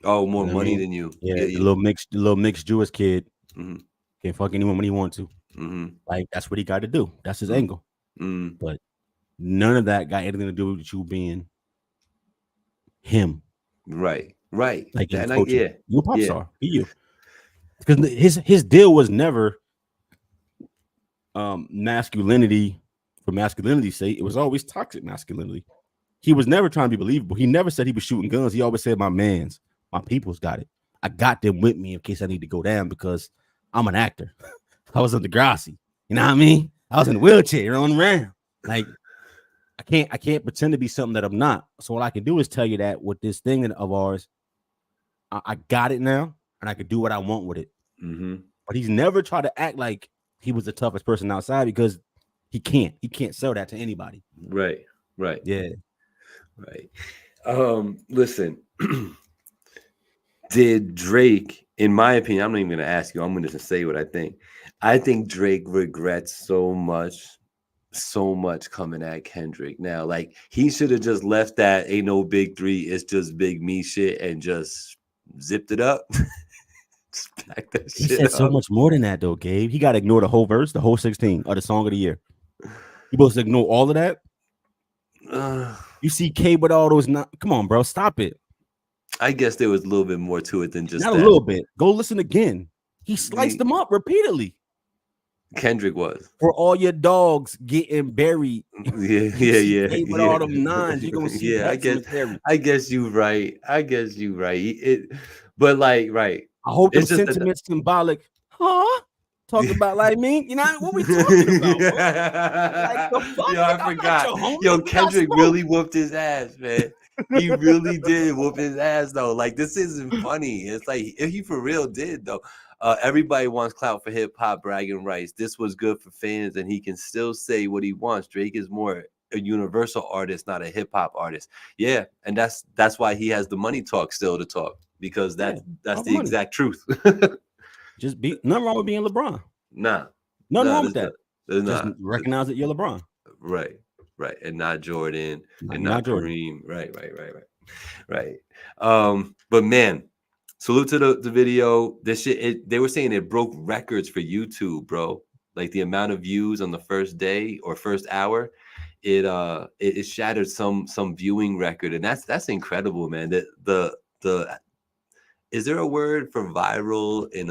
Oh, more money than you. Yeah, the little mixed Jewish kid can fuck anyone when he wants to. Like, that's what he got to do. That's his angle. But none of that got anything to do with you being him. Right. Like, you a pop star. Be you. Because his deal was never masculinity for masculinity's sake. It was always toxic masculinity. He was never trying to be believable. He never said he was shooting guns. He always said, my people's got it. I got them with me in case I need to go down because I'm an actor. I was in Degrassi. You know what I mean? I was in a wheelchair running around. Like, I can't pretend to be something that I'm not. So what I can do is tell you that with this thing of ours, I got it now, and I can do what I want with it. Mm-hmm. But he's never tried to act like he was the toughest person outside because he can't. He can't sell that to anybody. Right. Yeah. Right. Listen, did Drake, in my opinion, I'm not even going to ask you, I'm going to just say what I think. I think Drake regrets so much coming at Kendrick now. Like, he should have just left that ain't no big three, it's just big me shit and just zipped it up. Just back that He shit said up. so much more than that, though, Gabe. He got to ignore the whole verse, the whole 16 of the song of the year. You supposed to ignore all of that? You see K with all those. Come on, bro. Stop it. I guess there was a little bit more to it than just Not that. a little bit. Go listen again. He sliced them up repeatedly. Kendrick was. For all your dogs getting buried. Yeah. With all them nines, you're gonna see. Yeah, I guess you right. But like, right. I hope them It's just sentiments symbolic. Huh? Talking about like me, you know what we talking about? Bro? Like the fuck? Yo, I forgot. Yo, Kendrick really whooped his ass, man. He really did whoop his ass though. Like, this isn't funny. It's like he for real did though. Everybody wants clout for hip hop bragging rights. This was good for fans, and he can still say what he wants. Drake is more a universal artist, not a hip hop artist. Yeah, and that's why he has the money talk still to talk, because that's the exact truth. Just nothing wrong with being LeBron. Nothing wrong with that. There's just not. Recognize that you're LeBron. Right, and not Jordan, and not Kareem. Right. But man, salute to the video. This shit, they were saying it broke records for YouTube, bro. Like, the amount of views on the first day or first hour, it shattered some viewing record, and that's incredible, man. The is there a word for viral in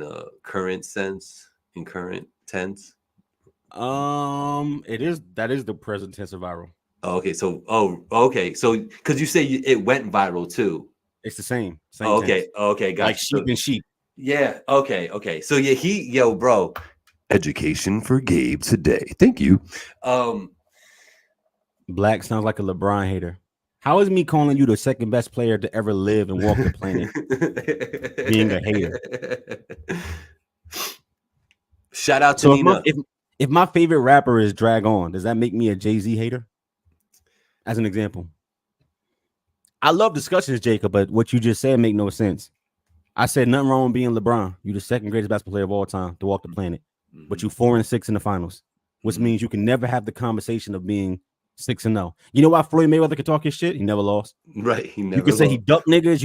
a current sense, in current tense? That is the present tense of viral. Okay, so because you say it went viral too. It's the same. Okay, gotcha. Like sheep and sheep. Yeah. Okay. So yeah, bro. Education for Gabe today. Thank you. Black sounds like a LeBron hater. How is me calling you the second best player to ever live and walk the planet being a hater? Shout out to Nina. If my favorite rapper is Drag On, does that make me a Jay-Z hater? As an example. I love discussions, Jacob, but what you just said make no sense. I said nothing wrong with being LeBron. You're the second greatest basketball player of all time to walk the planet. But you 4-6 in the finals, which means you can never have the conversation of being 6-0. You know why Floyd Mayweather could talk his shit? He never lost. Right. You could say he ducked niggas.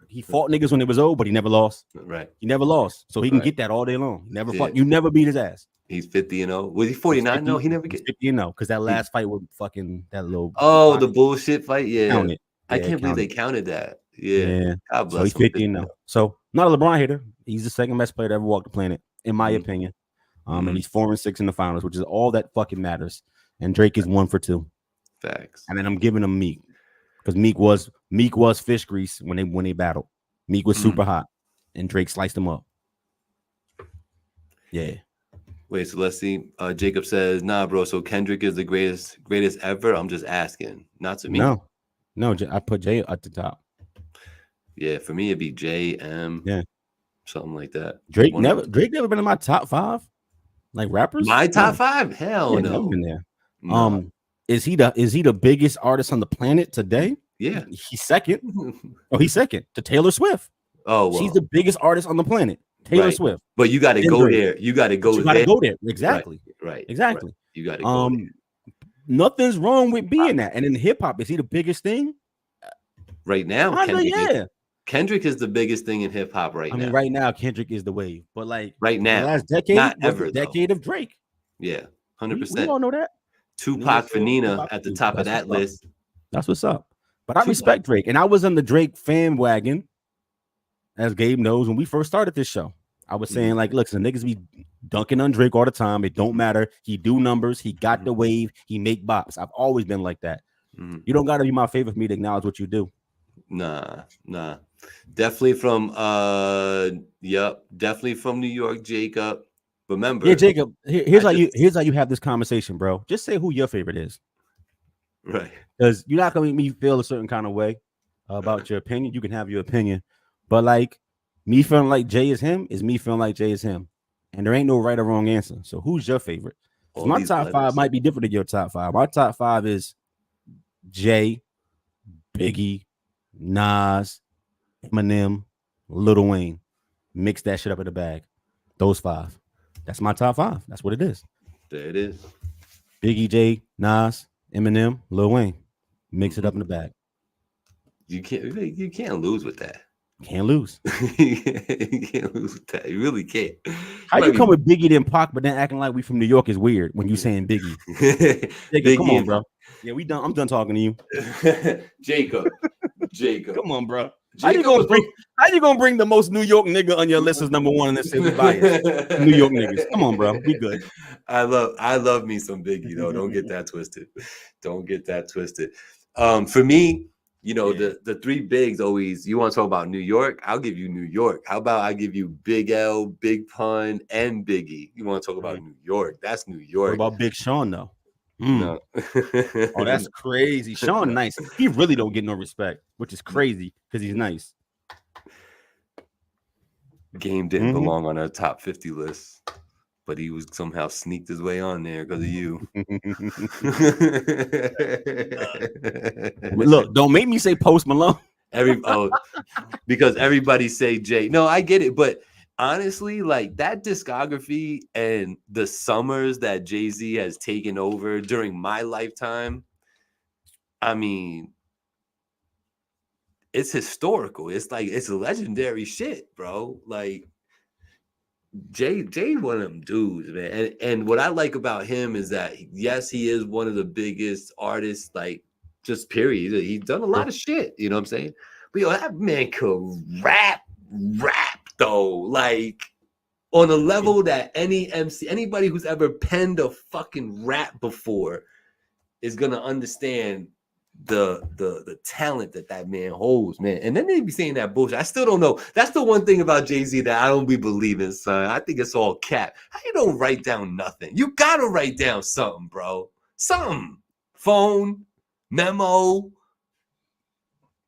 He fought niggas when it was old, but he never lost. Right. He never lost. So he can get that all day long. He never fought. You never beat his ass. He's 50-0. Was he 49? No, he never get 50-0 because that last fight with fucking that little. Oh, the bullshit fight. Yeah. Count it. I can't believe they counted that. Yeah. God bless so he's 50-0. So not a LeBron hater. He's the second best player to ever walk the planet, in my opinion. And he's 4-6 in the finals, which is all that fucking matters. And Drake is 1 for 2. Facts. And then I'm giving him Meek because Meek was fish grease when they battled. Meek was super hot, and Drake sliced him up. Yeah. Wait, so let's see. Jacob says, "Nah, bro. So Kendrick is the greatest ever." I'm just asking, not to me. No. I put Jay at the top. Yeah, for me it'd be J.M. Yeah, something like that. Drake never been in my top 5, like rappers. My top 5? Hell no. Never been there. No. Is he the biggest artist on the planet today? Yeah, he's second. He's second to Taylor Swift. Oh, well. She's the biggest artist on the planet. Taylor Swift. But you got to go there. You got to go there. Exactly. Right. Exactly. Right. You got to go there. Nothing's wrong with being that. And in hip hop, is he the biggest thing? Right now, Kendrick is the biggest thing in hip hop right now. I mean, right now, Kendrick is the wave. But like right now, the last decade, not ever, the decade of Drake. Yeah, 100%. We all know that. Tupac for Nina at the top of that list. That's what's up. But I respect Drake, and I was on the Drake fan wagon, as Gabe knows, when we first started this show. I was saying, like, look, the niggas be dunking on Drake all the time. It don't matter. He do numbers. He got the wave. He make bops. I've always been like that. You don't got to be my favorite for me to acknowledge what you do. Nah. Definitely from definitely from New York, Jacob. Remember, yeah, Jacob. Here's how you have this conversation, bro. Just say who your favorite is, right? Because you're not gonna make me feel a certain kind of way about your opinion. You can have your opinion, but like me feeling like Jay is him is me feeling like Jay is him, and there ain't no right or wrong answer. So who's your favorite? Because my top five might be different than your top five. My top five is Jay, Biggie, Nas, Eminem, Lil Wayne. Mix that shit up in the bag. Those five. That's my top five. That's what it is. There it is. Biggie, J, Nas, Eminem, Lil Wayne. Mix it up in the bag. You can't lose with that. Can't lose. You can't lose with that. You really can't. How you come with Biggie then Pac, but then acting like we from New York is weird when you saying Biggie? Jacob, come on, bro. Yeah, we done. I'm done talking to you. Jacob. Come on, bro. How you gonna bring the most New York nigga on your list as number one and then say we biased? New York niggas. Come on, bro. We good. I love me some Biggie though. Don't get that twisted. For me, the three bigs always. You want to talk about New York? I'll give you New York. How about I give you Big L, Big Pun, and Biggie? You want to talk about New York? That's New York. What about Big Sean though? No. Oh, that's crazy. Sean nice. He really don't get no respect, which is crazy because he's nice. Game didn't belong on our top 50 list, but he was somehow sneaked his way on there because of you. Look, don't make me say Post Malone. Because everybody say Jay. No, I get it, but honestly, like that discography and the summers that Jay-Z has taken over during my lifetime, I mean, it's historical. It's like it's legendary shit, bro. Like Jay one of them dudes, man. And what I like about him is that yes, he is one of the biggest artists, like just period. He's done a lot of shit, you know what I'm saying? But that man could rap though, like on a level that any MC, anybody who's ever penned a fucking rap before is gonna understand the talent that man holds, man. And then they be saying that bullshit. I still don't know. That's the one thing about Jay-Z that I don't be believing, son. I think it's all cap. How you don't write down nothing? You gotta write down something, bro. Something. Phone, memo.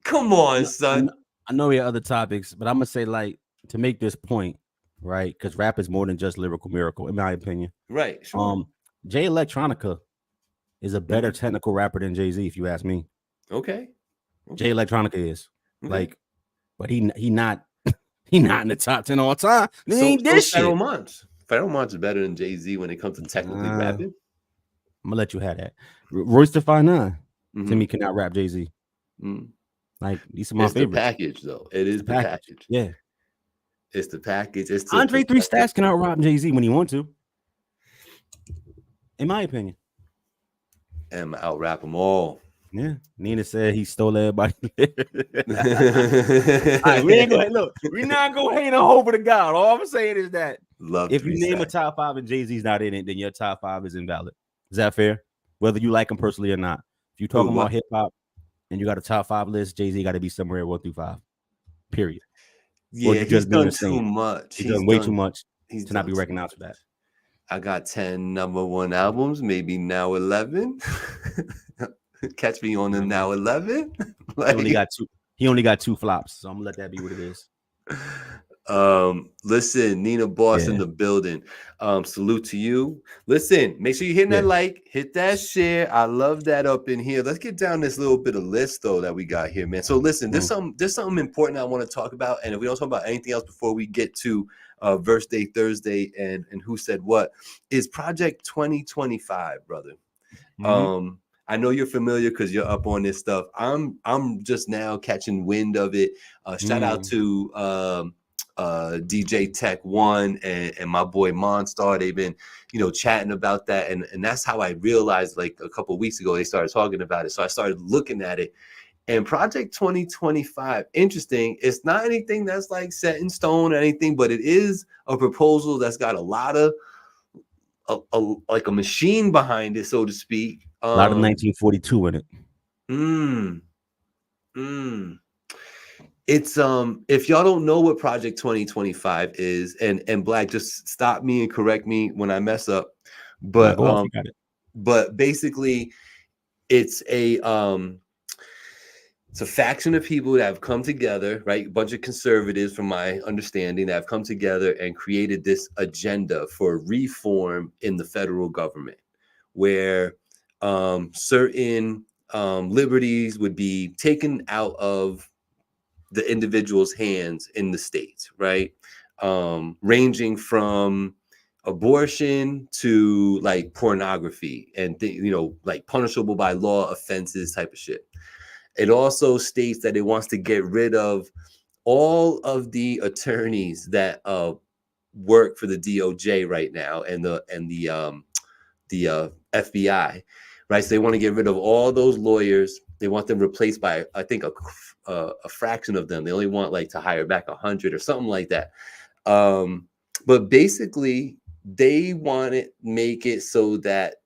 Come on, son. I know we have other topics, but I'm gonna say, like, to make this point, right? Because rap is more than just lyrical miracle, in my opinion. Right. Sure. Jay Electronica is a better technical rapper than Jay-Z, if you ask me. Okay. Jay Electronica is like, but he not in the top 10 all time. They ain't this shit. Pharoah Monch is better than Jay-Z when it comes to technically rapping. I'm gonna let you have that. Royce the 5'9" to me cannot rap Jay-Z. Like these are my favorites. It's the package, though. It is the package. Yeah. It's the package. It's Andre 3 Stacks cannot rap Jay-Z when he want to. In my opinion. And out rap them all. Yeah. Nina said he stole everybody. Right, we're not gonna hate on Hope of the God. All I'm saying is that if you name a top 5 and Jay-Z's not in it, then your top 5 is invalid. Is that fair? Whether you like him personally or not. If you're talking about hip-hop and you got a top 5 list, Jay-Z got to be somewhere 1 through 5. Period. Yeah, he's done too much. He's done way too much to not be recognized for that. I got 10 number 1 albums, maybe now 11. Catch me on the now 11. Like, he only got 2 flops, so I'm gonna let that be what it is. Listen, Nina Boss in the building. Salute to you. Listen, make sure you hit that like, hit that share. I love that up in here. Let's get down this little bit of list though that we got here, man. So listen, there's something important I want to talk about, and if we don't talk about anything else before we get to Verse Day Thursday and who said what is Project 2025, brother. I know you're familiar because you're up on this stuff. I'm just now catching wind of it. Shout out to DJ Tech One and my boy Monstar. They've been, chatting about that, and that's how I realized like a couple of weeks ago they started talking about it. So I started looking at it, And Project 2025, interesting. It's not anything that's like set in stone or anything, but it is a proposal that's got a lot of like a machine behind it, so to speak. A lot of 1942 in it. It's if y'all don't know what Project 2025 is, and Black, just stop me and correct me when I mess up. But but basically it's a faction of people that have come together, right? A bunch of conservatives, from my understanding, that have come together and created this agenda for reform in the federal government, where certain liberties would be taken out of the individual's hands in the states, right? Ranging from abortion to like pornography and like punishable by law offenses type of shit. It also states that it wants to get rid of all of the attorneys that work for the DOJ right now and the FBI, right? So they want to get rid of all those lawyers. They want them replaced by, I think, a fraction of them. They only want like to hire back 100 or something like that. But basically, they want to make it so that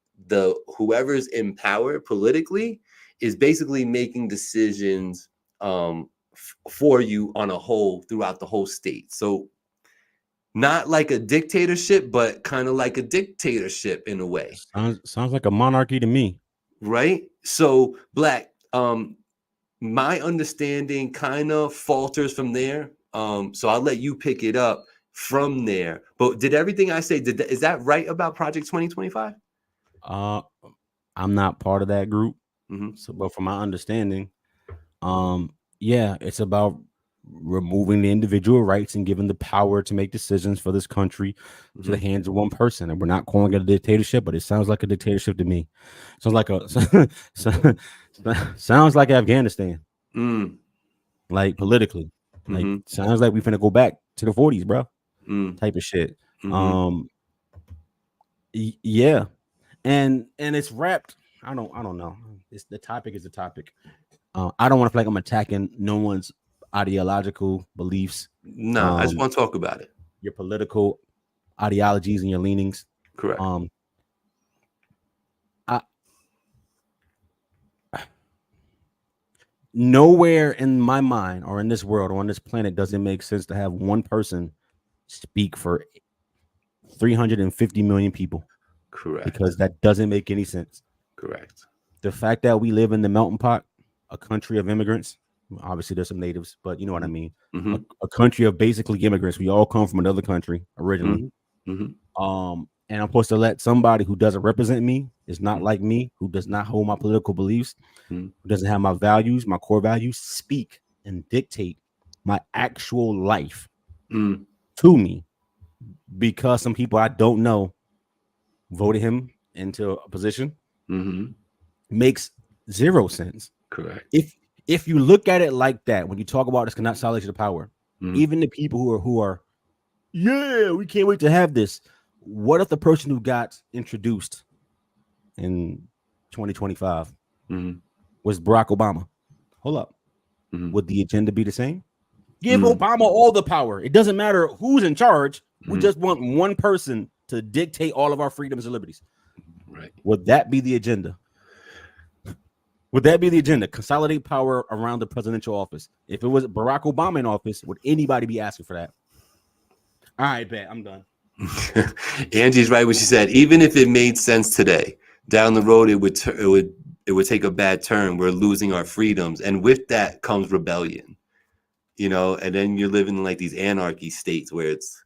whoever's in power politically is basically making decisions for you on a whole throughout the whole state. So not like a dictatorship, but kind of like a dictatorship in a way. Sounds like a monarchy to me. Right? So Black, my understanding kind of falters from there. So I'll let you pick it up from there. But did everything I say, is that right about Project 2025? I'm not part of that group. So, but from my understanding, yeah, it's about removing the individual rights and giving the power to make decisions for this country to the hands of one person. And we're not calling it a dictatorship, but it sounds like a dictatorship to me. Sounds like sounds like Afghanistan, like politically. Like sounds like we finna go back to the 40s, bro. Type of shit. Yeah, and it's wrapped. I don't know. The topic is the topic. I don't want to feel like I'm attacking no one's ideological beliefs. No, I just want to talk about it. Your political ideologies and your leanings. Correct. Nowhere in my mind or in this world or on this planet does it make sense to have one person speak for 350 million people. Correct. Because that doesn't make any sense. Correct. The fact that we live in the melting pot, a country of immigrants, obviously there's some natives, but you know what I mean. A country of basically immigrants. We all come from another country originally. And I'm supposed to let somebody who doesn't represent me, is not like me, who does not hold my political beliefs, who doesn't have my values, my core values, speak and dictate my actual life to me, because some people I don't know voted him into a position. Makes zero sense. Correct. If you look at it like that, when you talk about this consolidation of power, even the people who are yeah, we can't wait to have this. What if the person who got introduced in 2025 was Barack Obama? Hold up. Would the agenda be the same? Give Obama all the power. It doesn't matter who's in charge. We just want one person to dictate all of our freedoms and liberties. Right. Would that be the agenda? Would that be the agenda? Consolidate power around the presidential office. If it was Barack Obama in office, would anybody be asking for that? All right, bet. I'm done. Angie's right when she said, even if it made sense today, down the road it would take a bad turn. We're losing our freedoms, and with that comes rebellion. And then you're living in like these anarchy states where it's,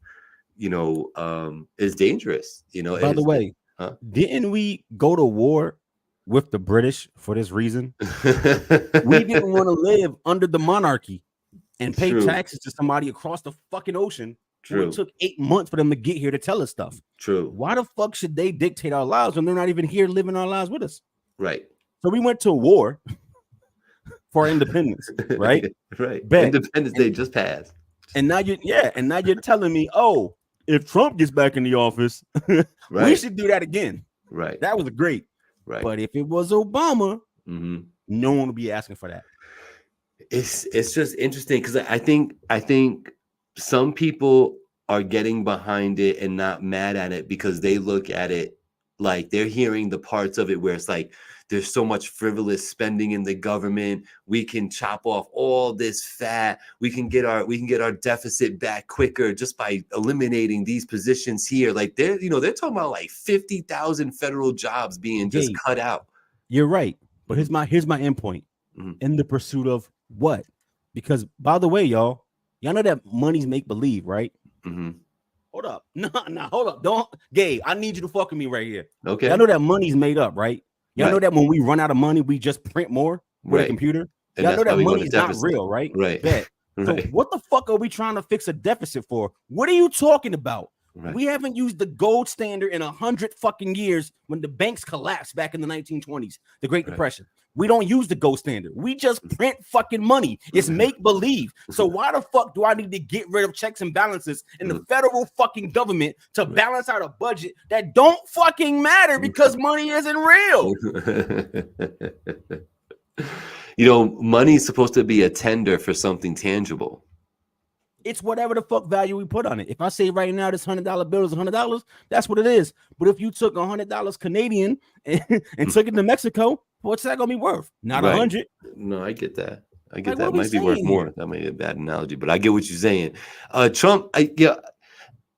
it's dangerous. By the way, didn't we go to war with the British for this reason? We didn't want to live under the monarchy and pay taxes to somebody across the fucking ocean. It took 8 months for them to get here to tell us stuff. True. Why the fuck should they dictate our lives when they're not even here living our lives with us? Right. So we went to war for independence, right? Right. Independence Day just passed. And now you're telling me, oh, if Trump gets back in the office, we should do that again. Right. That was great. Right. But if it was Obama, No one will be asking for that. It's just interesting because I think some people are getting behind it and not mad at it because they look at it like they're hearing the parts of it where it's like there's so much frivolous spending in the government. We can chop off all this fat. We can get our deficit back quicker just by eliminating these positions here. Like they're talking about like 50,000 federal jobs being just cut out. You're right, but here's my end point. In the pursuit of what? Because by the way, y'all know that money's make believe, right? Hold up, no, hold up, don't, Gabe. I need you to fuck with me right here. Okay, y'all know that money's made up, right? Y'all know that when we run out of money, we just print more with a computer. And y'all know that money's not real, right? Right. Bet. So what the fuck are we trying to fix a deficit for? What are you talking about? Right. We haven't used the gold standard in 100 fucking years when the banks collapsed back in the 1920s, the Great Depression. We don't use the gold standard. We just print fucking money. It's make believe. So why the fuck do I need to get rid of checks and balances in the federal fucking government to balance out a budget that don't fucking matter because money isn't real? Money is supposed to be a tender for something tangible. It's whatever the fuck value we put on it. If I say right now this $100 bill is $100, that's what it is. But if you took $100 Canadian and took it to Mexico, what's that gonna be worth? Not 100. No, I get that. I get that. It might be worth more. That might be a bad analogy, but I get what you're saying. Trump,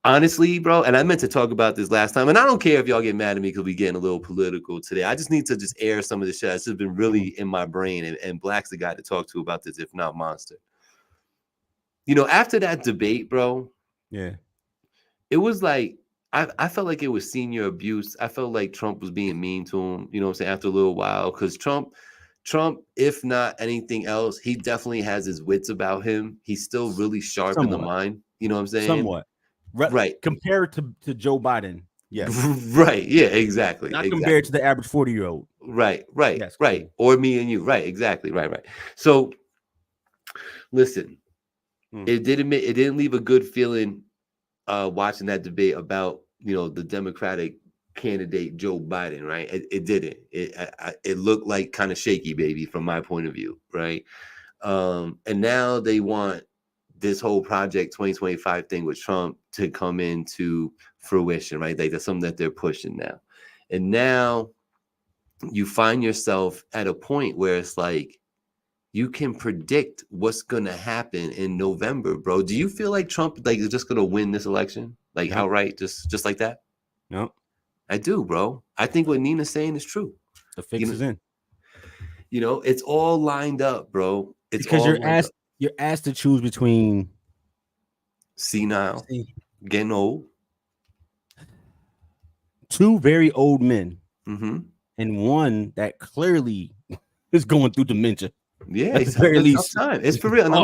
honestly, bro, and I meant to talk about this last time, and I don't care if y'all get mad at me because we getting a little political today. I just need to just air some of this shit. It's just been really in my brain, and Black's the guy to talk to about this, if not Monster. After that debate, bro, it was like I felt like it was senior abuse. I felt like Trump was being mean to him, you know what I'm saying, after a little while, because Trump, if not anything else, he definitely has his wits about him. He's still really sharp in the mind, you know what I'm saying? Somewhat. Right. Compared to Joe Biden. Yes. Right. Yeah, exactly. Not compared to the average 40-year-old. Right. Yes, right. Or me and you. Right. Exactly. Right. So listen. It didn't leave a good feeling watching that debate about the Democratic candidate Joe Biden, right? It didn't. It looked like kind of shaky, baby, from my point of view, right? And now they want this whole Project 2025 thing with Trump to come into fruition, right? Like that's something that they're pushing now, and now you find yourself at a point where it's like, you can predict what's gonna happen in November, bro. Do you feel like Trump is just gonna win this election, outright, just like that? No, I do, bro. I think what Nina's saying is true. The fix is in. It's all lined up, bro. It's because you're asked to choose between senile, getting old, two very old men, and one that clearly is going through dementia. Yeah, it's very least time. It's for real. And I'm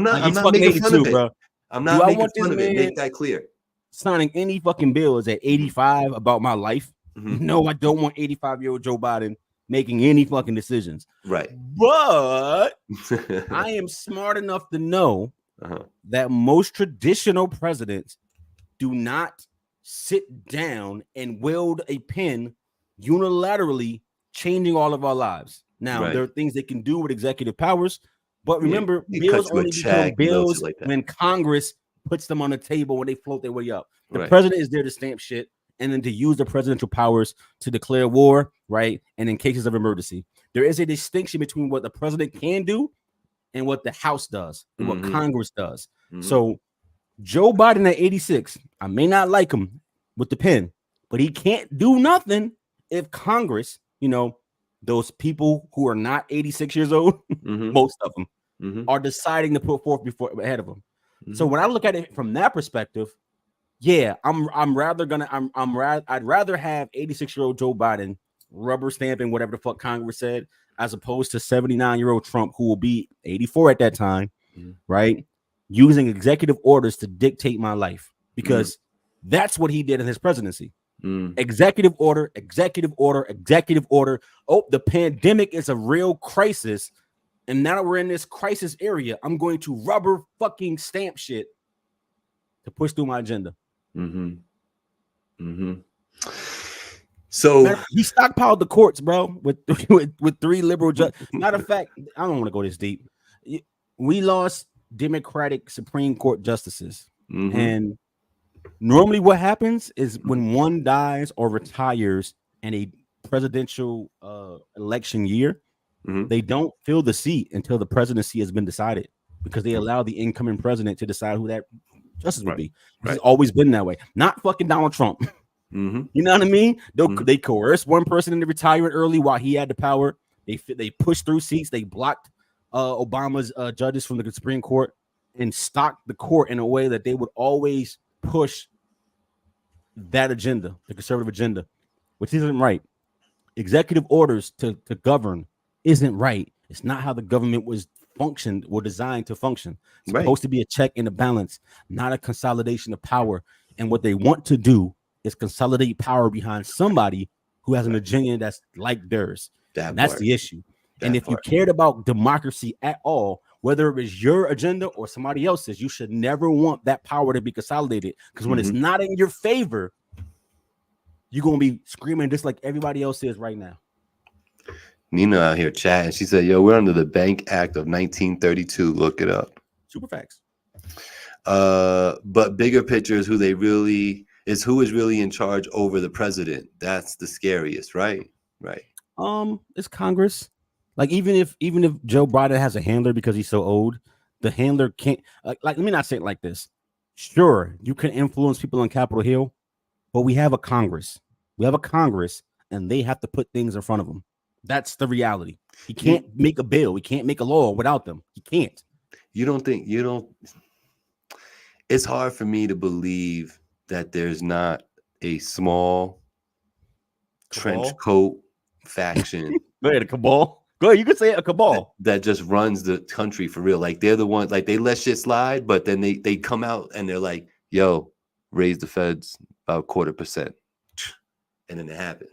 not making fun of it, bro. I'm not making fun of it. Make that clear. Signing any fucking bills at 85 about my life. No, I don't want 85-year-old Joe Biden making any fucking decisions. Right. But I am smart enough to know that most traditional presidents do not sit down and wield a pen unilaterally changing all of our lives. Now, there are things they can do with executive powers, but remember, bills only become bills when Congress puts them on the table when they float their way up. The president is there to stamp shit and then to use the presidential powers to declare war, right? And in cases of emergency, there is a distinction between what the president can do and what the House does and what Congress does. So Joe Biden at 86, I may not like him with the pen, but he can't do nothing if Congress, those people who are not 86 years old, most of them are deciding to put forth ahead of them. So when I look at it from that perspective, I'd rather have 86-year-old Joe Biden rubber stamping whatever the fuck Congress said, as opposed to 79-year-old Trump, who will be 84 at that time, right? Using executive orders to dictate my life, because that's what he did in his presidency. Executive order, executive order, executive order. Oh, the pandemic is a real crisis, and now we're in this crisis area. I'm going to rubber fucking stamp shit to push through my agenda. So he stockpiled the courts, bro, with 3 liberal judges. Matter of fact, I don't want to go this deep. We lost Democratic Supreme Court justices, and normally what happens is when one dies or retires in a presidential election year, they don't fill the seat until the presidency has been decided, because they allow the incoming president to decide who that justice would be. It's always been that way. Not fucking Donald Trump. You know what I mean? They coerced one person into retirement early while he had the power. They pushed through seats. They blocked Obama's judges from the Supreme Court and stocked the court in a way that they would always push that agenda, the conservative agenda, which isn't right. Executive orders to govern isn't right. It's not how the government was functioned or designed to function. It's supposed to be a check and a balance, not a consolidation of power. And what they want to do is consolidate power behind somebody who has an agenda that's like theirs. That's the issue. And if you cared about democracy at all, whether it was your agenda or somebody else's, you should never want that power to be consolidated. Because when it's not in your favor, you're going to be screaming just like everybody else is right now. Nina out here chatting. She said, yo, we're under the Bank Act of 1932. Look it up. Super facts. But bigger picture is who is really in charge over the president. That's the scariest, right? Right. It's Congress. Like even if Joe Biden has a handler because he's so old, the handler can't like let me not say it like this. Sure, you can influence people on Capitol Hill, but we have a Congress. We have a Congress, and they have to put things in front of them. That's the reality. He can't make a bill. He can't make a law without them. He can't. It's hard for me to believe that there's not a small trench coat faction. Go ahead, a cabal. Go ahead, you could say a cabal that just runs the country for real. Like they're the ones, like they let shit slide, but then they come out and they're like, yo, raise the feds about 0.25%. And then it happens.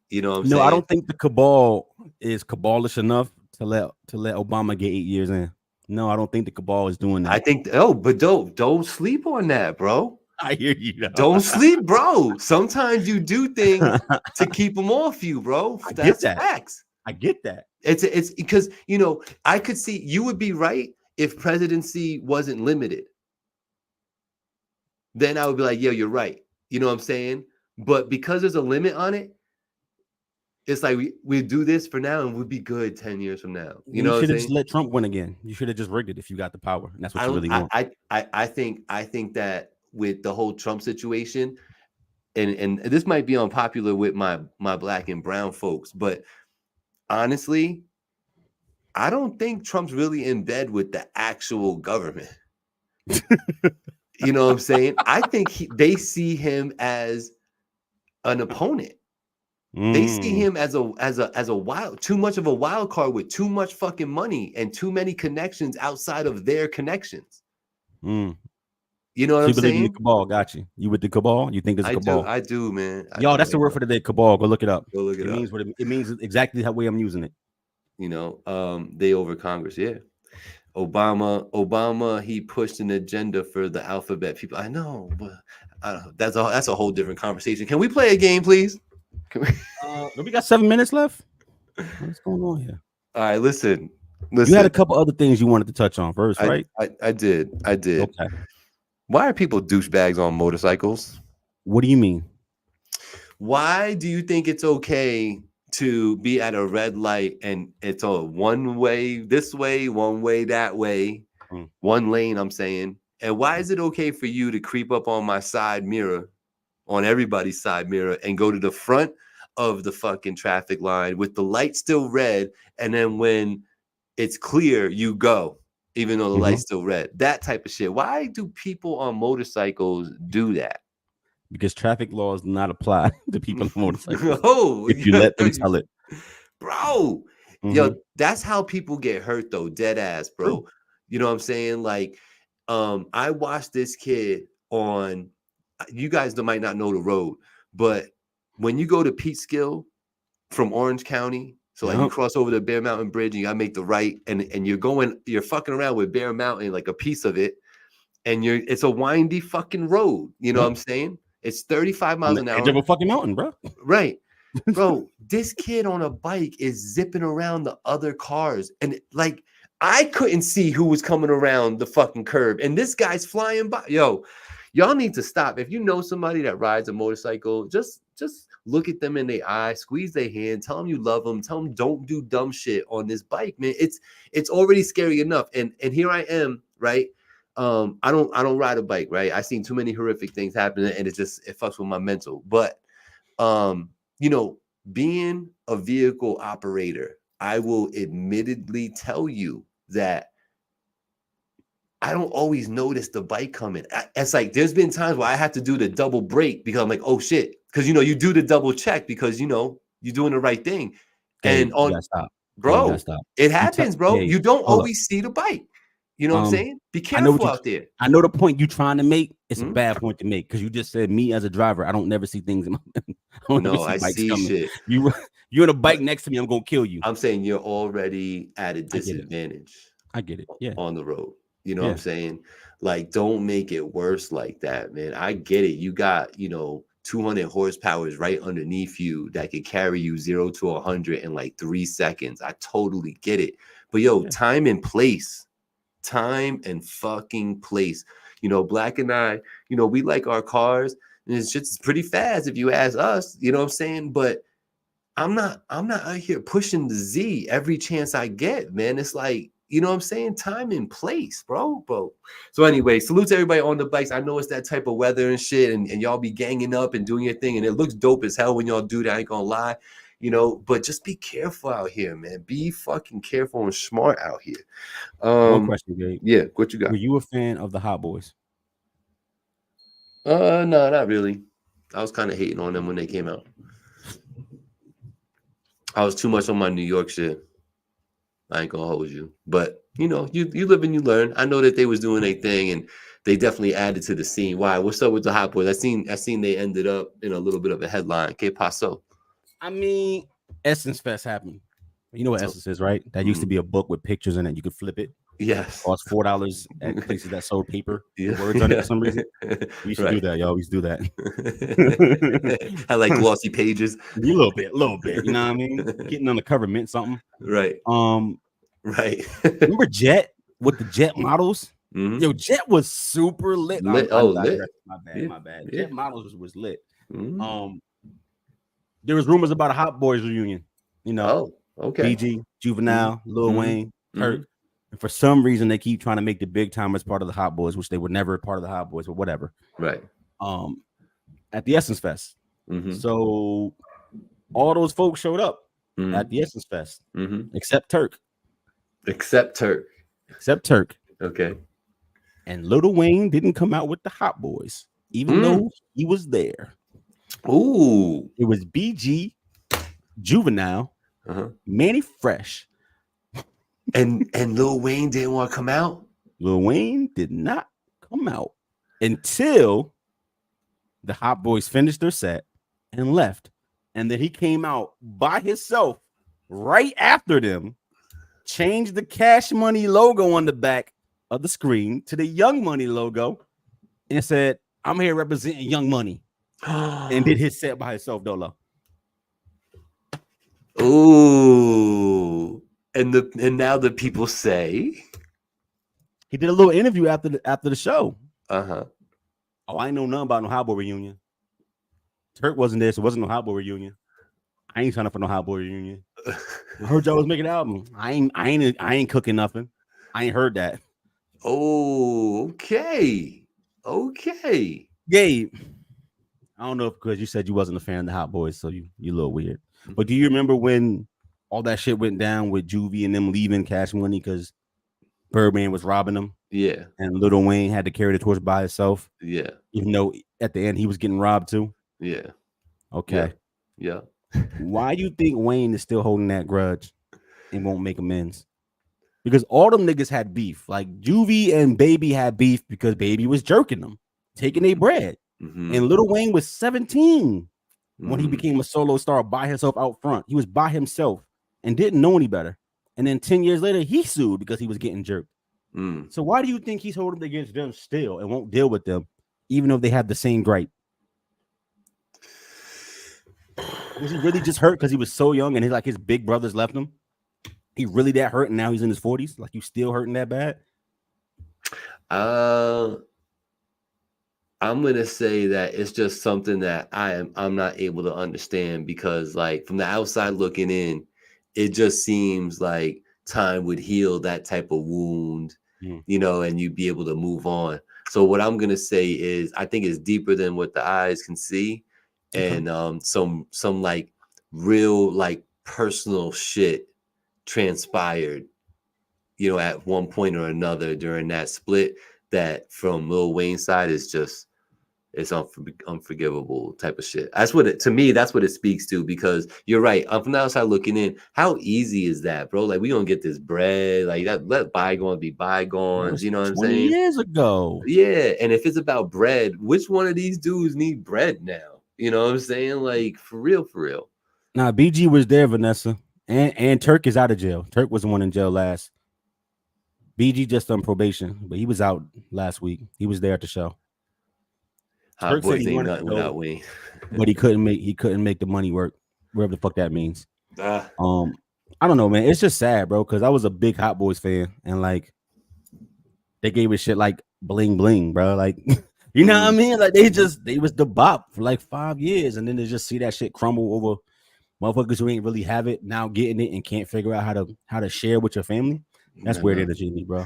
You know what I'm saying? No, I don't think the cabal is cabalish enough to let Obama get 8 years in. No, I don't think the cabal is doing that. I think but don't sleep on that, bro. I hear you. Now. Don't sleep, bro. Sometimes you do things to keep them off you, bro. That's facts. I get that. It's because, I could see you would be right if presidency wasn't limited. Then I would be like, yo, you're right. You know what I'm saying? But because there's a limit on it, it's like we do this for now and we'll be good 10 years from now. You know what I'm saying? Just let Trump win again. You should have just rigged it if you got the power. And that's what you really want. I think that with the whole Trump situation, and this might be unpopular with my black and brown folks, but honestly, I don't think Trump's really in bed with the actual government. You know what I'm saying? I think they see him as an opponent. They see him as a wild, too much of a wild card with too much fucking money and too many connections outside of their connections. You know what I'm saying? In the cabal, got you. You with the cabal? You think there's a cabal? I do, man. Yo, that's the word for the day, cabal. Go look it up. Go look it up. Means what it means exactly the way I'm using it. They over Congress, yeah. Obama, he pushed an agenda for the alphabet people. I know, but that's a whole different conversation. Can we play a game, please? We got 7 minutes left. What's going on here? All right, listen. You had a couple other things you wanted to touch on first, right? I did. Okay. Why are people douchebags on motorcycles? What do you mean? Why do you think it's okay to be at a red light and it's a one way this way, one way that way, one lane, I'm saying? And why is it okay for you to creep up on my side mirror, on everybody's side mirror, and go to the front of the fucking traffic line with the light still red, and then when it's clear, you go, even though the light's still red? That type of shit. Why do people on motorcycles do that? Because traffic laws do not apply to people on motorcycles. Oh, if you let them tell it. Bro. Yo, that's how people get hurt, though. Dead ass, bro. You know what I'm saying? Like, I watched this kid on, you guys might not know the road, but when you go to Peekskill from Orange County, so like you cross over the Bear Mountain Bridge and you gotta make the right, and you're fucking around with Bear Mountain, like a piece of it, and it's a windy fucking road. You know what I'm saying? It's 35 miles an hour. Edge of a fucking mountain, bro. Right. bro, this kid on a bike is zipping around the other cars. And like, I couldn't see who was coming around the fucking curb. And this guy's flying by. Yo, y'all need to stop. If you know somebody that rides a motorcycle, just look at them in the eye, squeeze their hand, tell them you love them, tell them don't do dumb shit on this bike, man. It's already scary enough. And here I am, right? I don't ride a bike, right? I've seen too many horrific things happen, and it fucks with my mental. But you know, being a vehicle operator, I will admittedly tell you that I don't always notice the bike coming. It's like there's been times where I have to do the double brake because I'm like, oh shit, because you know you do the double check because you know you're doing the right thing. And on, bro, it happens, bro. You don't always see the bike. You know what I'm saying? Be careful out there. I know the point you're trying to make. It's a bad point to make because you just said me as a driver, I don't never see things in my. I see shit. You're on a bike next to me, I'm gonna kill you. I'm saying you're already at a disadvantage. I get it. Yeah. On the road. You know what I'm saying? Like, don't make it worse like that, man. I get it. You got, 200 horsepower is right underneath you that could carry you 0 to 100 in like 3 seconds. I totally get it. But time and place. Time and fucking place. Black and I, we like our cars, and it's just pretty fast if you ask us, you know what I'm saying? But I'm not out here pushing the Z every chance I get, man. It's like, you know what I'm saying? Time and place, bro. So anyway, salute to everybody on the bikes. I know it's that type of weather and shit, and y'all be ganging up and doing your thing, and it looks dope as hell when y'all do that. I ain't gonna lie, but just be careful out here, man. Be fucking careful and smart out here. One question, Gabe. Yeah, what you got? Were you a fan of the Hot Boys? No, not really. I was kind of hating on them when they came out. I was too much on my New York shit. I ain't gonna hold you, but you live and you learn. I know that they was doing their thing, and they definitely added to the scene. Why? What's up with the Hot Boys? I seen they ended up in a little bit of a headline. Que paso? I mean, Essence Fest happened. You know what Essence is, right? That used to be a book with pictures in it. You could flip it. Yes. Cost $4 at places that sold paper. Words on it for some reason. We used to do that, y'all. We used to do that. I like glossy pages. A little bit. You know what I mean? Getting on the cover meant something. Right. Right. Remember Jet with the Jet models? Mm-hmm. Yo, Jet was super lit. Lit. My bad. Yeah. Jet models was lit. Mm-hmm. There was rumors about a Hot Boys reunion. Oh, okay. BG, Juvenile, Lil Wayne, Turk. And for some reason, they keep trying to make the Big Timers part of the Hot Boys, which they were never part of the Hot Boys, but whatever. Right. At the Essence Fest. Mm-hmm. So all those folks showed up at the Essence Fest, except Turk. Okay. And Lil Wayne didn't come out with the Hot Boys, even though he was there. Ooh. It was BG, Juvenile, Manny Fresh. And Lil Wayne didn't want to come out? Lil Wayne did not come out until the Hot Boys finished their set and left. And then he came out by himself right after them, changed the Cash Money logo on the back of the screen to the Young Money logo, and said, I'm here representing Young Money. And did his set by himself, Dolo. Ooh. And now the people say he did a little interview after the show. Oh, I ain't know nothing about no Hot Boy reunion. Turk wasn't there, so it wasn't no Hot Boy reunion. I ain't signing up for no Hot Boy reunion. I heard y'all was making an album. I ain't cooking nothing. I ain't heard that. Oh, okay. Gabe, I don't know if because you said you wasn't a fan of the Hot Boys, so you a little weird. But do you remember when all that shit went down with Juvie and them leaving Cash Money because Birdman was robbing them? Yeah. And Lil Wayne had to carry the torch by himself. Yeah. Even though at the end he was getting robbed too. Yeah. Okay. Yeah. Why do you think Wayne is still holding that grudge and won't make amends? Because all them niggas had beef. Like Juvie and Baby had beef because Baby was jerking them, taking their bread. And Lil Wayne was 17 when he became a solo star by himself out front. He was by himself and didn't know any better. And then 10 years later, he sued because he was getting jerked. So why do you think he's holding against them still and won't deal with them, even though they have the same gripe? Was he really just hurt because he was so young and his big brothers left him? He really that hurt and now he's in his 40s? Like, you still hurting that bad? I'm gonna say that it's just something that I'm not able to understand, because like from the outside looking in, it just seems like time would heal that type of wound, and you'd be able to move on. So what I'm gonna say is I think it's deeper than what the eyes can see, and some like real like personal shit transpired, at one point or another during that split, that from Lil Wayne's side is just, it's unforgivable type of shit. That's what it, to me, that's what it speaks to, because you're right. I'm from the outside looking in. How easy is that, bro? Like, we gonna get this bread, like that, let bygones be bygones, you know what I'm 20 saying? years ago. Yeah, and if it's about bread, which one of these dudes need bread now? You know what I'm saying? Like, for real, for real. Nah, BG was there, Vanessa. And Turk is out of jail. Turk was the one in jail last. BG just on probation, but he was out last week. He was there at the show. Hot Turk said boys he ain't wanted nothing to go, without Wayne. but he couldn't make the money work, whatever the fuck that means. Uh, I don't know, man. It's just sad, bro, because I was a big Hot Boys fan, and like they gave it shit like bling bling, bro. Like, you know what I mean? Like they was the bop for like 5 years, and then they just see that shit crumble over motherfuckers who ain't really have it now getting it and can't figure out how to share with your family. That's weird energy, me, bro.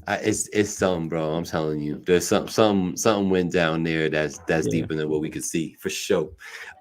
It's something, bro. I'm telling you, there's something went down there that's deeper than what we could see, for sure.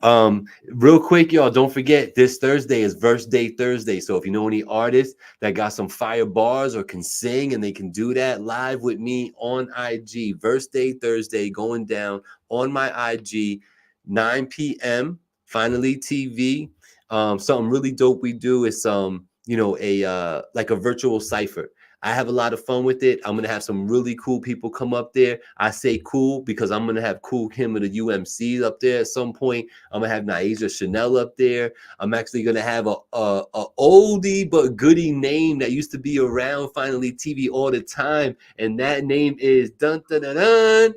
Real quick, y'all, don't forget this Thursday is Verse Day Thursday. So if you know any artists that got some fire bars or can sing and they can do that live with me on IG, Verse Day Thursday going down on my IG, 9 p.m. Finally TV. Something really dope we do is like a virtual cipher. I have a lot of fun with it. I'm gonna have some really cool people come up there. I say cool because I'm gonna have Cool Kim of the UMC up there at some point. I'm gonna have naysayers Chanel up there. I'm actually gonna have a oldie but goodie name that used to be around Finally TV all the time, and that name is dun dun dun dun.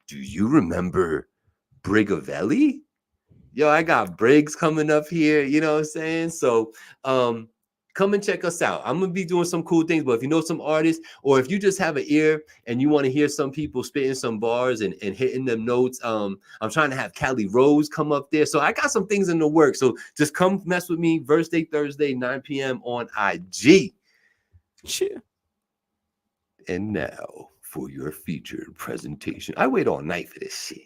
Do you remember Brigavelli? Yo, I got Briggs coming up here, you know what I'm saying? So come and check us out. I'm gonna be doing some cool things, but if you know some artists, or if you just have an ear and you want to hear some people spitting some bars and hitting them notes, I'm trying to have Callie Rose come up there. So I got some things in the work. So just come mess with me. Verse Day Thursday, 9 p.m. on IG. Shit. And now for your featured presentation. I wait all night for this shit.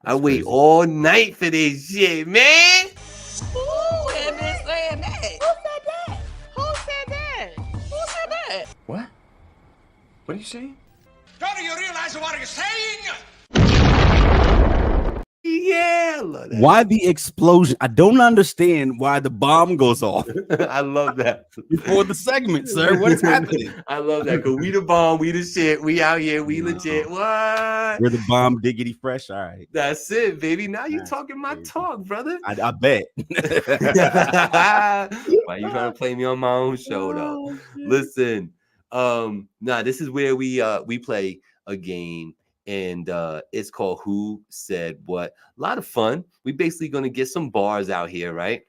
That's I wait crazy. all night for this shit, man. Who had been saying that? Who said that? Who said that? Who said that? What? What are you saying? Don't you realize what you're saying? Yeah, I love that. Why the explosion? I don't understand why the bomb goes off I love that. before the segment, sir. What is happening? I love that, because we the bomb, we the shit, we out here, we legit. What? We're the bomb diggity fresh. All right. That's it, baby. Now you That's talking my crazy. talk, brother. I bet. Why you trying to play me on my own show though? Listen, this is where we play a game, and it's called Who Said What. A lot of fun. We basically gonna get some bars out here, right?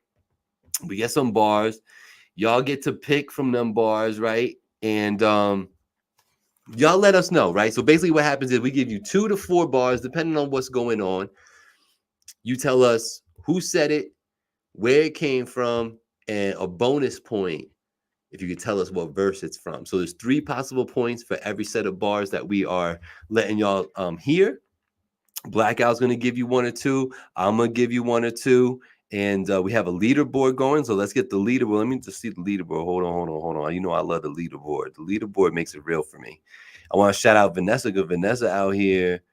We get some bars. Y'all get to pick from them bars, right? And y'all let us know, right? So basically what happens is we give you 2 to 4 bars, depending on what's going on. You tell us who said it, where it came from, and a bonus point if you could tell us what verse it's from. So there's 3 possible points for every set of bars that we are letting y'all hear. Blackout's going to give you 1 or 2. I'm going to give you 1 or 2. And we have a leaderboard going. So let's get the leaderboard. Let me just see the leaderboard. Hold on. You know I love the leaderboard. The leaderboard makes it real for me. I want to shout out Vanessa, because Vanessa out here.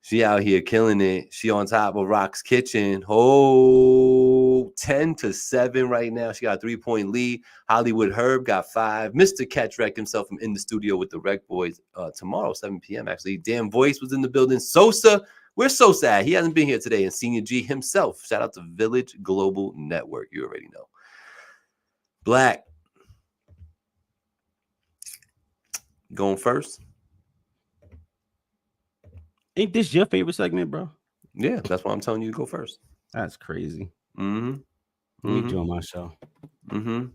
She out here killing it. She on top of Rock's Kitchen. 10-7 right now. She got a 3-point lead. Hollywood Herb got 5. Mr. Catch wrecked himself from in the studio with the Rec Boys tomorrow, 7 p.m. actually. Damn Voice was in the building. Sosa, where's Sosa at? He hasn't been here today. And Senior G himself. Shout out to Village Global Network. You already know. Black. Going first? Ain't this your favorite segment, bro? Yeah, that's why I'm telling you to go first. That's crazy. Mm-hmm. Me doing my show. Mm-hmm.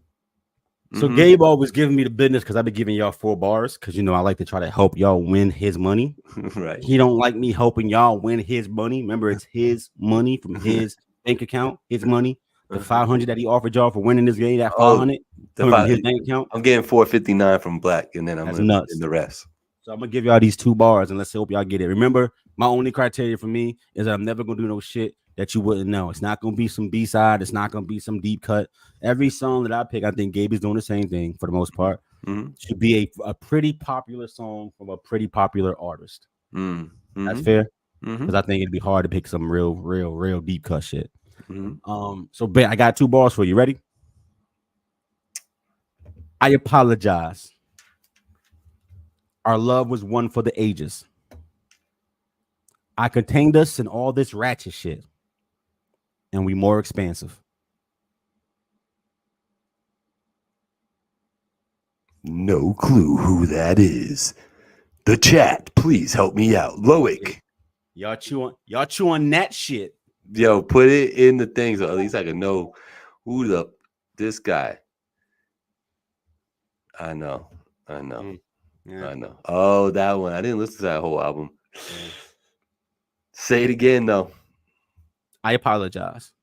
So Gabe always giving me the business because I've been giving y'all 4 bars because I like to try to help y'all win his money. Right. He don't like me helping y'all win his money. Remember, it's his money from his bank account, his money. The 500 that he offered y'all for winning this game, that 500 coming from his bank account. I'm getting 459 from Black, and then I'm That's gonna nuts. in the rest. So I'm gonna give y'all these 2 bars and let's hope y'all get it. Remember, my only criteria for me is that I'm never gonna do no shit that you wouldn't know. It's not gonna be some B-side, it's not gonna be some deep cut. Every song that I pick, I think Gabe is doing the same thing for the most part. Should be a pretty popular song from a pretty popular artist. That's fair. Because I think it'd be hard to pick some real deep cut shit. So I got 2 bars for you. Ready? I apologize. Our love was one for the ages. I contained us in all this ratchet shit. And we more expansive. No clue who that is. The chat, please help me out. Loic. Y'all chewing that shit. Yo, put it in the thing so at least I can know who this guy. I know. Yeah. I know. Oh, that one. I didn't listen to that whole album. Yeah. Say it again, though. I apologize.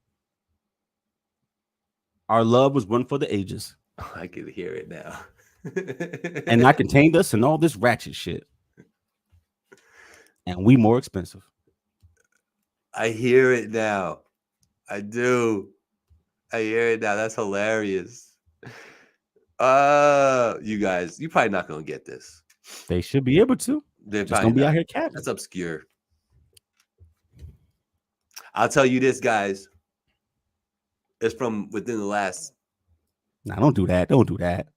Our love was one for the ages. Oh, I can hear it now. And I contained us in all this ratchet shit. And we more expensive. I hear it now. I do. I hear it now. That's hilarious. You guys, you're probably not gonna get this. They should be able to. They're just gonna be out here capping. That's obscure. I'll tell you this, guys. It's from within the last. Nah, don't do that. Don't do that.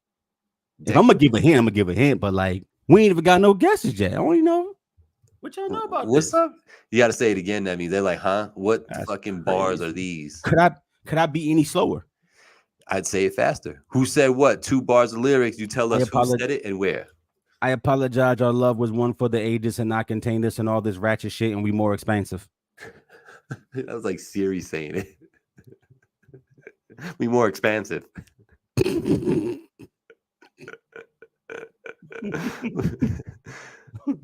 If I'm gonna give a hint, I'm gonna give a hint. But like, we ain't even got no guesses yet. I don't even know what y'all know about What's this. up? You got to say it again. That means they're like, huh? What That's fucking crazy. Bars are these? Could I be any slower? I'd say it faster. Who said what? 2 bars of lyrics. You tell us who said it and where. I apologize. Our love was one for the ages and not contained us in all this ratchet shit, and we more expensive. That was like Siri saying it. We more expansive.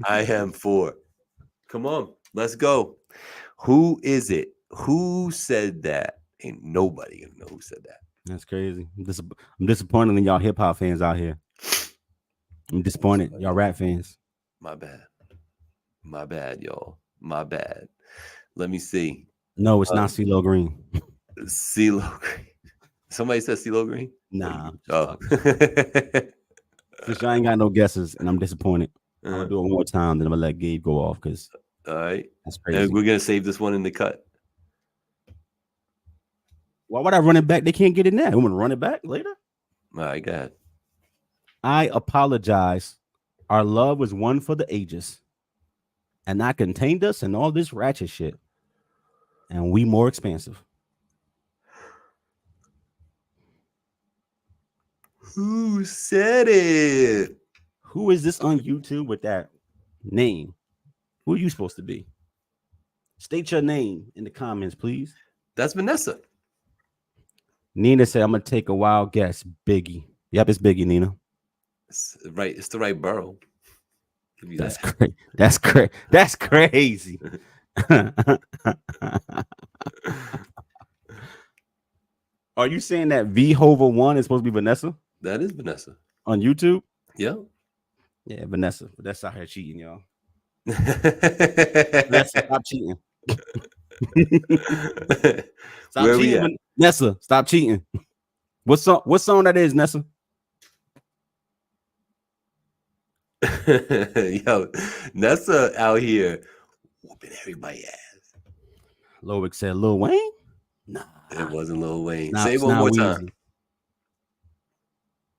I am 4. Come on, let's go. Who is it? Who said that? Ain't nobody gonna know who said that. That's crazy. I'm disappointed in y'all hip hop fans out here. I'm disappointed, y'all rap fans. My bad, y'all. My bad. Let me see. No, it's not CeeLo Green. CeeLo Green. Somebody said CeeLo Green? Nah. Oh. Since y'all ain't got no guesses, and I'm disappointed. I'm gonna do it one more time, then I'm gonna let Gabe go off because all right. That's crazy. And we're gonna save this one in the cut. Why would I run it back? They can't get it now. I'm gonna run it back later. All right, go ahead. I apologize. Our love was one for the ages, and I contained us in all this ratchet shit, and we more expansive. Who said it? Who is this on YouTube with that name? Who are you supposed to be? State your name in the comments, please. That's Vanessa. Nina said, I'm going to take a wild guess. Biggie. Yep, it's Biggie, Nina. It's right. It's the right borough. That's crazy. That's crazy. That's crazy. Are you saying that V-Hova 1 is supposed to be Vanessa? That is Vanessa. On YouTube? Yeah. Yeah, Vanessa. But that's out here cheating, y'all. Vanessa, stop cheating. Stop Where cheating, Nessa. Stop cheating. What song that is, Nessa? Yo, Nessa out here whooping everybody's ass. Loic said Lil Wayne? Nah. It wasn't Lil Wayne. Nah, say it one more time.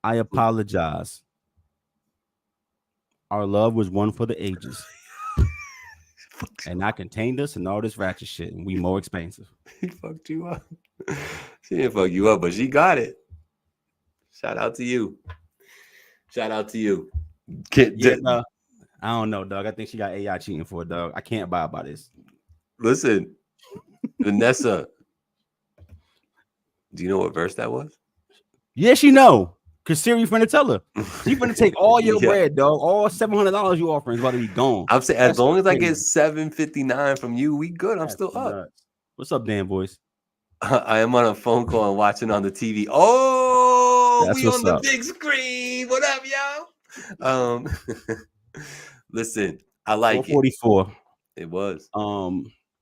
I apologize. Our love was one for the ages. And I contained us in all this ratchet shit, and we more expensive. He fucked you up. She didn't fuck you up, but she got it. Shout out to you. Shout out to you. I don't know, dog. I think she got AI cheating for it, dog. I can't buy by this. Listen, Vanessa. Do you know what verse that was? Yeah, she know. Cause Siri finna tell her. She finna take all your Yeah. bread, dog. All $700 you offering is about to be gone. I'm saying as That's long as I crazy. get 759 from you, we good. I'm That's still up. nuts. What's up, Dan boys? I am on a phone call and watching on the TV. Oh, That's we what's on the up. big screen. What up, y'all? Listen, I like it. 444. It was.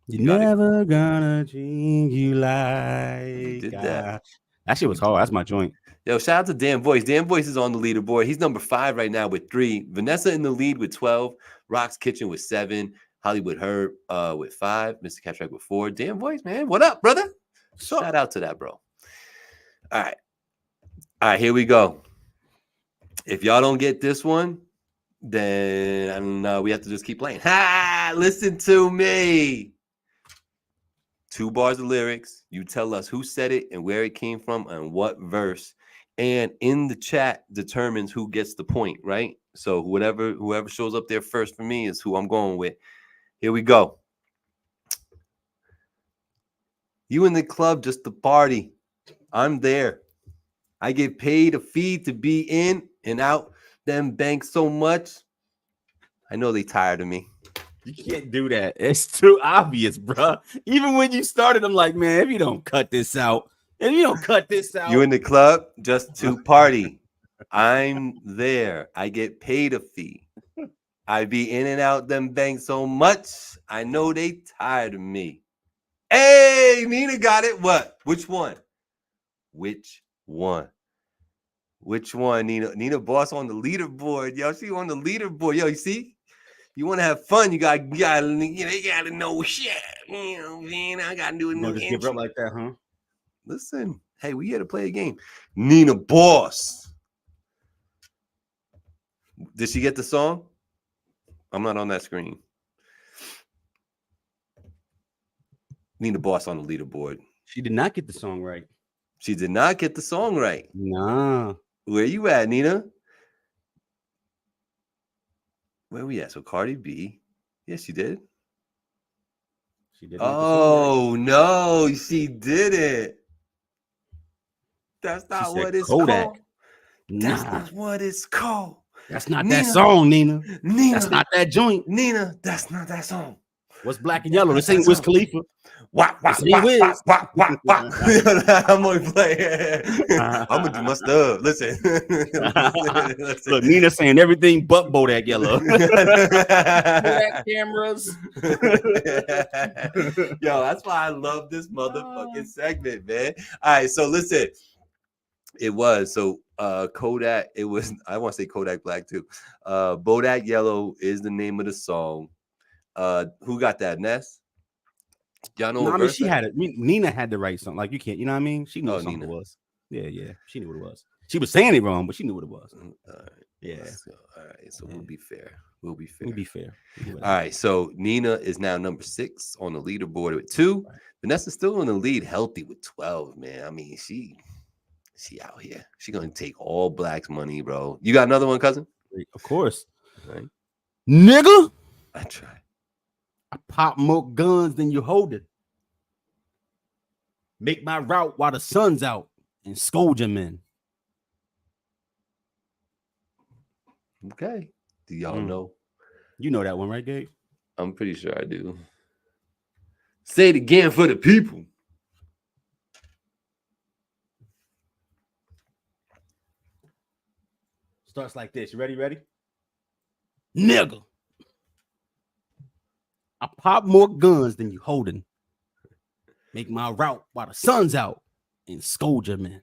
You're never gonna dream you like You did that. That shit was hard. That's my joint. Yo, shout out to Dan Voice. Dan Voice is on the leaderboard. He's number 5 right now with 3. Vanessa in the lead with 12. Rock's Kitchen with 7. Hollywood Herb with 5. Mr. Cattrack with 4. Dan Voice, man. What up, brother? Shout out to that, bro. All right, here we go. If y'all don't get this one, then we have to just keep playing. Ha! Listen to me. 2 bars of lyrics. You tell us who said it and where it came from and what verse. And in the chat determines who gets the point, right? So whoever shows up there first for me is who I'm going with. Here we go. You in the club just to party. I'm there. I get paid a fee to be in and out them banks so much. I know they tired of me. You can't do that. It's too obvious, bro. Even when you started, I'm like, man, if you don't cut this out, You in the club just to party. I'm there. I get paid a fee. I be in and out them banks so much. I know they tired of me. Hey, Nina got it. What? Which one? Which one? Which one, Nina? Nina Boss on the leaderboard. Yo, she on the leaderboard. Yo, you see? You want to have fun, you gotta know shit. You know what I mean? I gotta do a new just give up like that, huh? Listen, hey, we here to play a game. Nina Boss. Did she get the song? I'm not on that screen. Nina Boss on the leaderboard. She did not get the song right. She did not get the song right. Nah. Where you at, Nina? Where we at? So Cardi B. Yes, she did. She did. Oh, no, she didn't. That's not what it's Kodak. called. That's not what it's called. That's not that song, Nina. Nina. That's not that joint. Nina, that's not that song. What's Black and Yellow? This ain't Wiz Khalifa. Wah, wah, wah, wah, wah, wah, wah. I'm gonna play. I'm gonna do my stuff. Listen. Look, Nina saying everything but Bodak Yellow. Bodak cameras. Yo, that's why I love this motherfucking segment, man. All right, so listen. It was Kodak. It was, I want to say Kodak Black too. Bodak Yellow is the name of the song. Who got that? Ness? Y'all know. No, I mean, she had it. Nina had to write something. Like, you can't, you know what I mean? She knew what Nina. it was. Yeah. She knew what it was. She was saying it wrong, but she knew what it was. All right. Yeah. All right. So we'll be fair. We'll be fair. All right. So Nina is now number 6 on the leaderboard with 2. Right. Vanessa's still in the lead, healthy with 12. Man, I mean, she out here. She gonna take all Black's money, bro. You got another one, cousin? Of course. All right. Nigga. I try. I pop more guns than you hold it. Make my route while the sun's out and scold your men. Okay. Do y'all know? You know that one, right, Gabe? I'm pretty sure I do. Say it again for the people. Starts like this. You ready? Nigga. I pop more guns than you holding. Make my route while the sun's out and scold your men.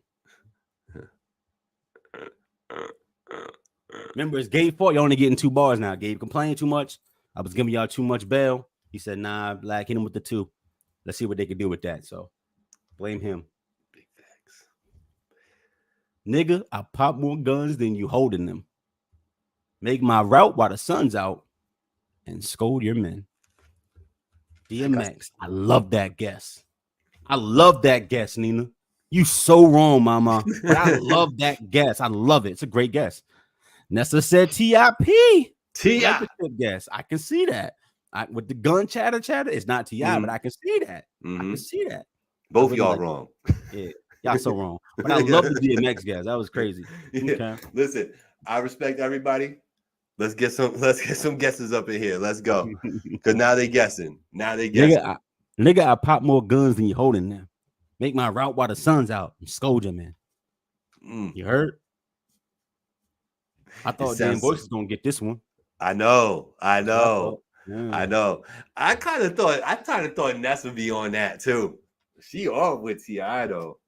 Remember, it's Gabe's fault. You're only getting 2 bars now. Gabe complaining too much. I was giving y'all too much bail. He said, nah, Black, hit him with the 2. Let's see what they can do with that. So blame him. Big facts. Nigga, I pop more guns than you holding them. Make my route while the sun's out and scold your men. DMX, I love that guess. Nina. You so wrong, mama. But I love that guess. I love it. It's a great guess. Nessa said T.I.P. T.I. Guess. I can see that. With the gun chatter, it's not T.I., but I can see that. I can see that. Both y'all wrong. Yeah. Y'all so wrong. But I love the DMX guys. That was crazy. Yeah. Okay. Listen, I respect everybody. Let's get some guesses up in here. Let's go. Because now they guessing. Nigga, I pop more guns than you holding them. Make my route while the sun's out. Scold you, man. You heard? I thought Dan Boyce was gonna get this one. I know. Yeah. I know. I kind of thought Ness would be on that too. She off with T.I. though.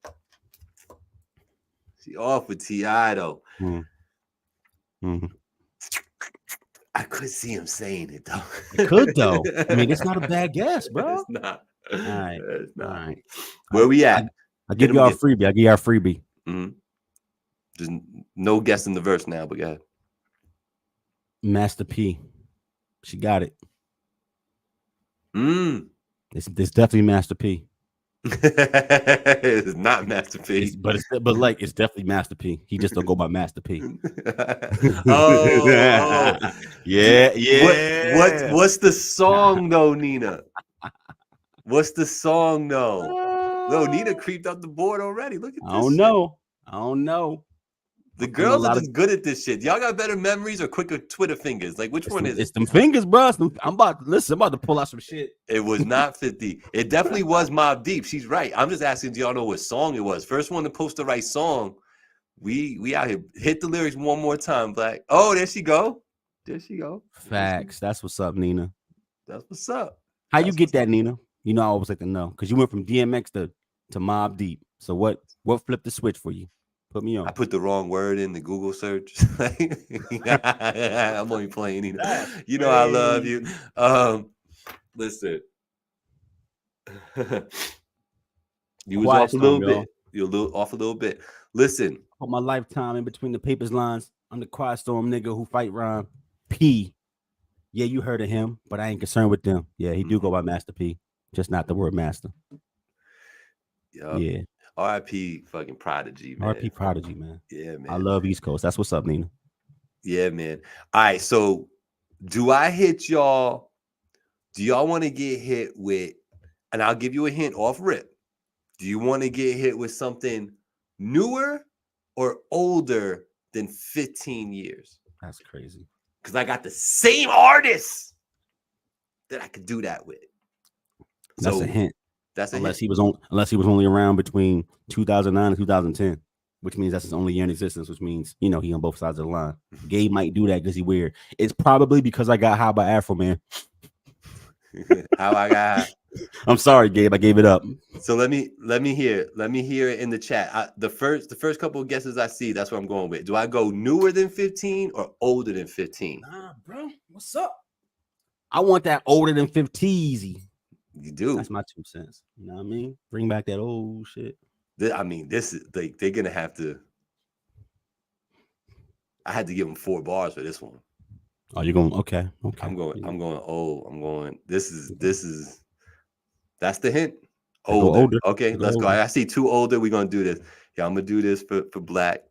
I could see him saying it though. It could though. I mean, it's not a bad guess, bro. It's not. All right. It's not. All right. Where we at? I'll give y'all a freebie. I'll give y'all a freebie. Mm-hmm. Just no guessing the verse now, but go ahead. Master P. She got it. It's definitely Master P. It's not Master P. But it's definitely Master P. He just don't go by Master P. oh. Yeah. What's the song though, Nina? What's the song though? No, Nina creeped up the board already. Look at this. I don't know. The girls are just good at this shit. Y'all got better memories or quicker Twitter fingers? Like, which one is it? It's them fingers, bro. I'm about to pull out some shit. It was not 50. It definitely was Mobb Deep. She's right. I'm just asking, do y'all know what song it was? First one to post the right song. We out here. Hit the lyrics one more time, Black. Oh, there she go. Facts. That's what's up, Nina. That's what's up. How you get that, Nina? You know, I always like to know because you went from DMX to Mobb Deep. So what flipped the switch for you? Put me on. I put the wrong word in the Google search. I'm only playing. You know I love you. Listen. You was off a little bit. You're off a little bit. Listen. Put my lifetime in between the papers lines. I'm the quiet storm nigga who fight rhyme. P. Yeah, you heard of him, but I ain't concerned with them. Yeah, he do go by Master P. Just not the word master. Yeah. R.I.P. fucking Prodigy, man. R.I.P. Prodigy, man. Yeah, man. I love East Coast. That's what's up, Nina. Yeah, man. All right, so do I hit y'all? Do y'all want to get hit with, and I'll give you a hint off rip. Do you want to get hit with something newer or older than 15 years? That's crazy. Because I got the same artist that I could do that with. That's a hint. That's unless he was only around between 2009 and 2010, which means that's his only year in existence, which means, he on both sides of the line. Gabe might do that because he weird. It's probably because I got high by Afro Man. How I got high. I'm sorry, Gabe. I gave it up. So let me hear it in the chat. The first couple of guesses I see, that's what I'm going with. Do I go newer than 15 or older than 15? Nah, bro. What's up? I want that older than 50. You do. That's my 2 cents. You know what I mean? Bring back that old shit. This is they're gonna have to. I had to give them 4 bars for this one. Oh, you're going okay. I'm going. This is. That's the hint. Older. Okay, let's go. I see 2 older. We're gonna do this. Yeah, I'm gonna do this for Black.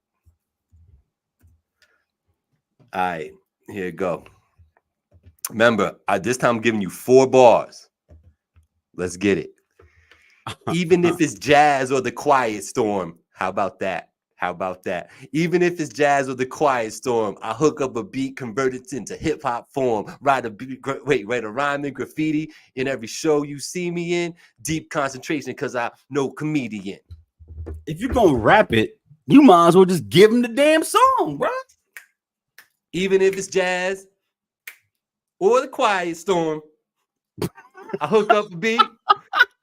All right, here you go. Remember, this time I'm giving you 4 bars. Let's get it. Even if it's jazz or the quiet storm, how about that? Even if it's jazz or the quiet storm, I hook up a beat, convert it into hip hop form. Write a rhyme in graffiti in every show you see me in. Deep concentration, cause I know comedian. If you're gonna rap it, you might as well just give him the damn song, bro. Even if it's jazz or the quiet storm, I hook up a beat,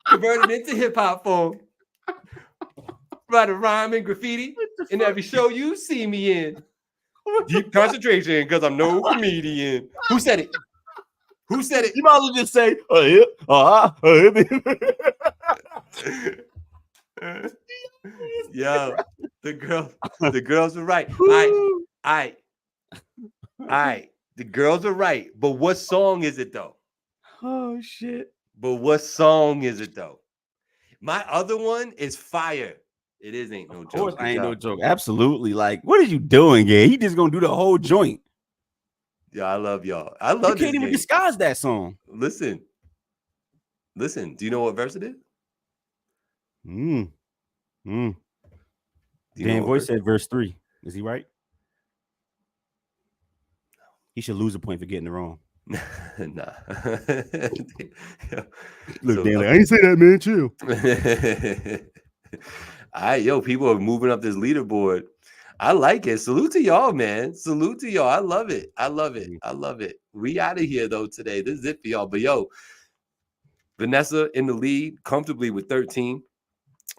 convert it into hip hop form. Write a rhyme in graffiti in every show you see me in. Deep concentration, because I'm no comedian. Who said it? You might as well just say, Yo, the girls are right. All right. The girls are right. But what song is it though? Oh shit. My other one is fire. It is Ain't No Joke. Of course, I ain't no joke. Absolutely. Like, what are you doing, Gabe? He just gonna do the whole joint. Yeah, I love y'all. I love you can't even disguise that song. Listen. Do you know what verse it is? Dan Voice said verse 3. Is he right? He should lose a point for getting it wrong. Nah. Look, Dan, I ain't say that, man. Chill. All right, yo, people are moving up this leaderboard. I like it. Salute to y'all, man. Salute to y'all. I love it. I love it. I love it. We out of here though today. This is it for y'all. But yo, Vanessa in the lead comfortably with 13.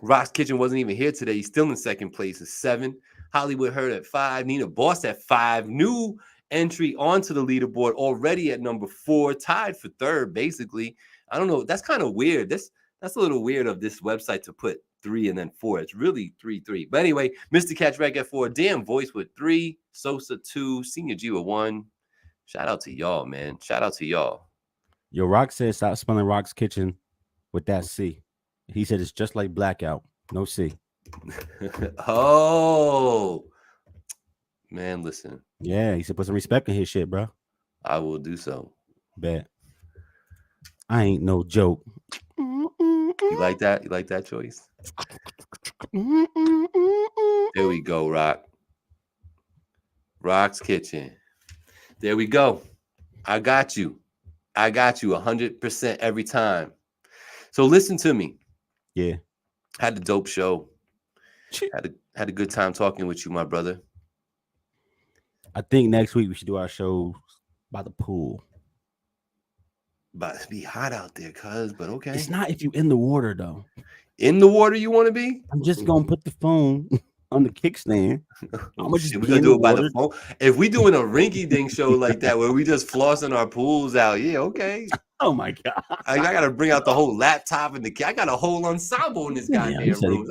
Rock's Kitchen wasn't even here today. He's still in second place at 7. Hollywood Heard at 5. Nina Boss at 5. New entry onto the leaderboard already at number 4. Tied for 3rd, basically. I don't know. That's kind of weird. That's a little weird of this website to put 3 and then 4. It's really 3-3. But anyway, Mr. Catch Rec at 4. Damn Voice with 3. Sosa 2. Senior G with 1. Shout out to y'all, man. Shout out to y'all. Yo, Rock said stop spelling Rock's Kitchen with that C. He said it's just like Blackout. No C. Oh, man, listen. Yeah, he said put some respect in his shit, bro. I will do so. Bet. I ain't no joke. You like that? You like that choice? There we go, Rock. Rock's Kitchen. There we go. I got you. I got you 100% every time. So listen to me. Yeah. Had a dope show. Had a good time talking with you, my brother. I think next week we should do our show by the pool. But it's be hot out there, but okay. It's not if you're in the water, though. In the water you want to be? I'm just going to put the phone on the kickstand. We're going to do it by the phone. If we doing a rinky-dink show like that where we just flossing our pools out, yeah, okay. Oh, my God. I got to bring out the whole laptop and I got a whole ensemble in this goddamn room.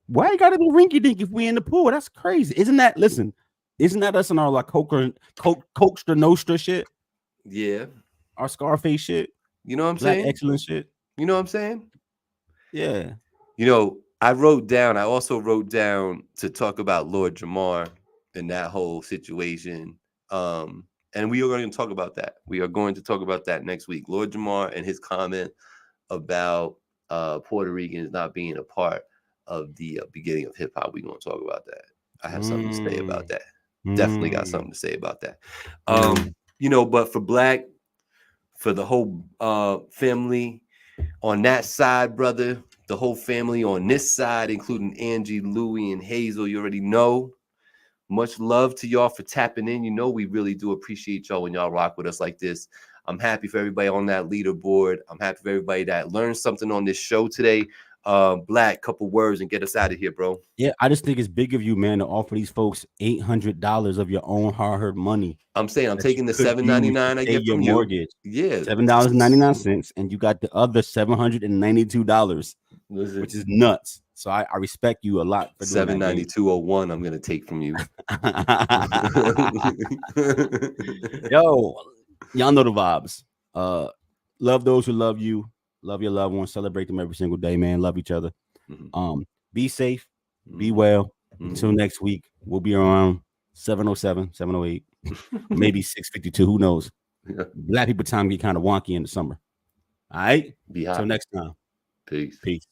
Why you got to be rinky-dink if we in the pool? That's crazy. Isn't that us in our like Coaster Nostra shit? Yeah. Our Scarface shit. You know what I'm Black saying? Excellent shit. You know what I'm saying? Yeah. You know, I also wrote down to talk about Lord Jamar and that whole situation. And we are going to talk about that. We are going to talk about that next week. Lord Jamar and his comment about Puerto Ricans not being a part of the beginning of hip hop. We're going to talk about that. I have something to say about that. Definitely got something to say about that. You know, but for the whole family on that side, brother, the whole family on this side, including Angie, Louie, and Hazel, you already know. Much love to y'all for tapping in. You know we really do appreciate y'all when y'all rock with us like this. I'm happy for everybody on that leaderboard. I'm happy for everybody that learned something on this show today. Black, couple words and get us out of here, bro. Yeah, I just think it's big of you, man, to offer these folks $800 of your own hard-earned money. I'm saying I'm taking the $7.99 I get from you. Mortgage. Yeah, $7.99, and you got the other $792, which is nuts. So I respect you a lot for doing $792.01 I'm gonna take from you. Yo, y'all know the vibes. Love those who love you. Love your loved ones. Celebrate them every single day, man. Love each other. Be safe. Be well. Until next week, we'll be around 7:07, 7:08, maybe 6:52. Who knows? Black people time get kind of wonky in the summer. All right. Be hot. Until next time. Peace. Peace.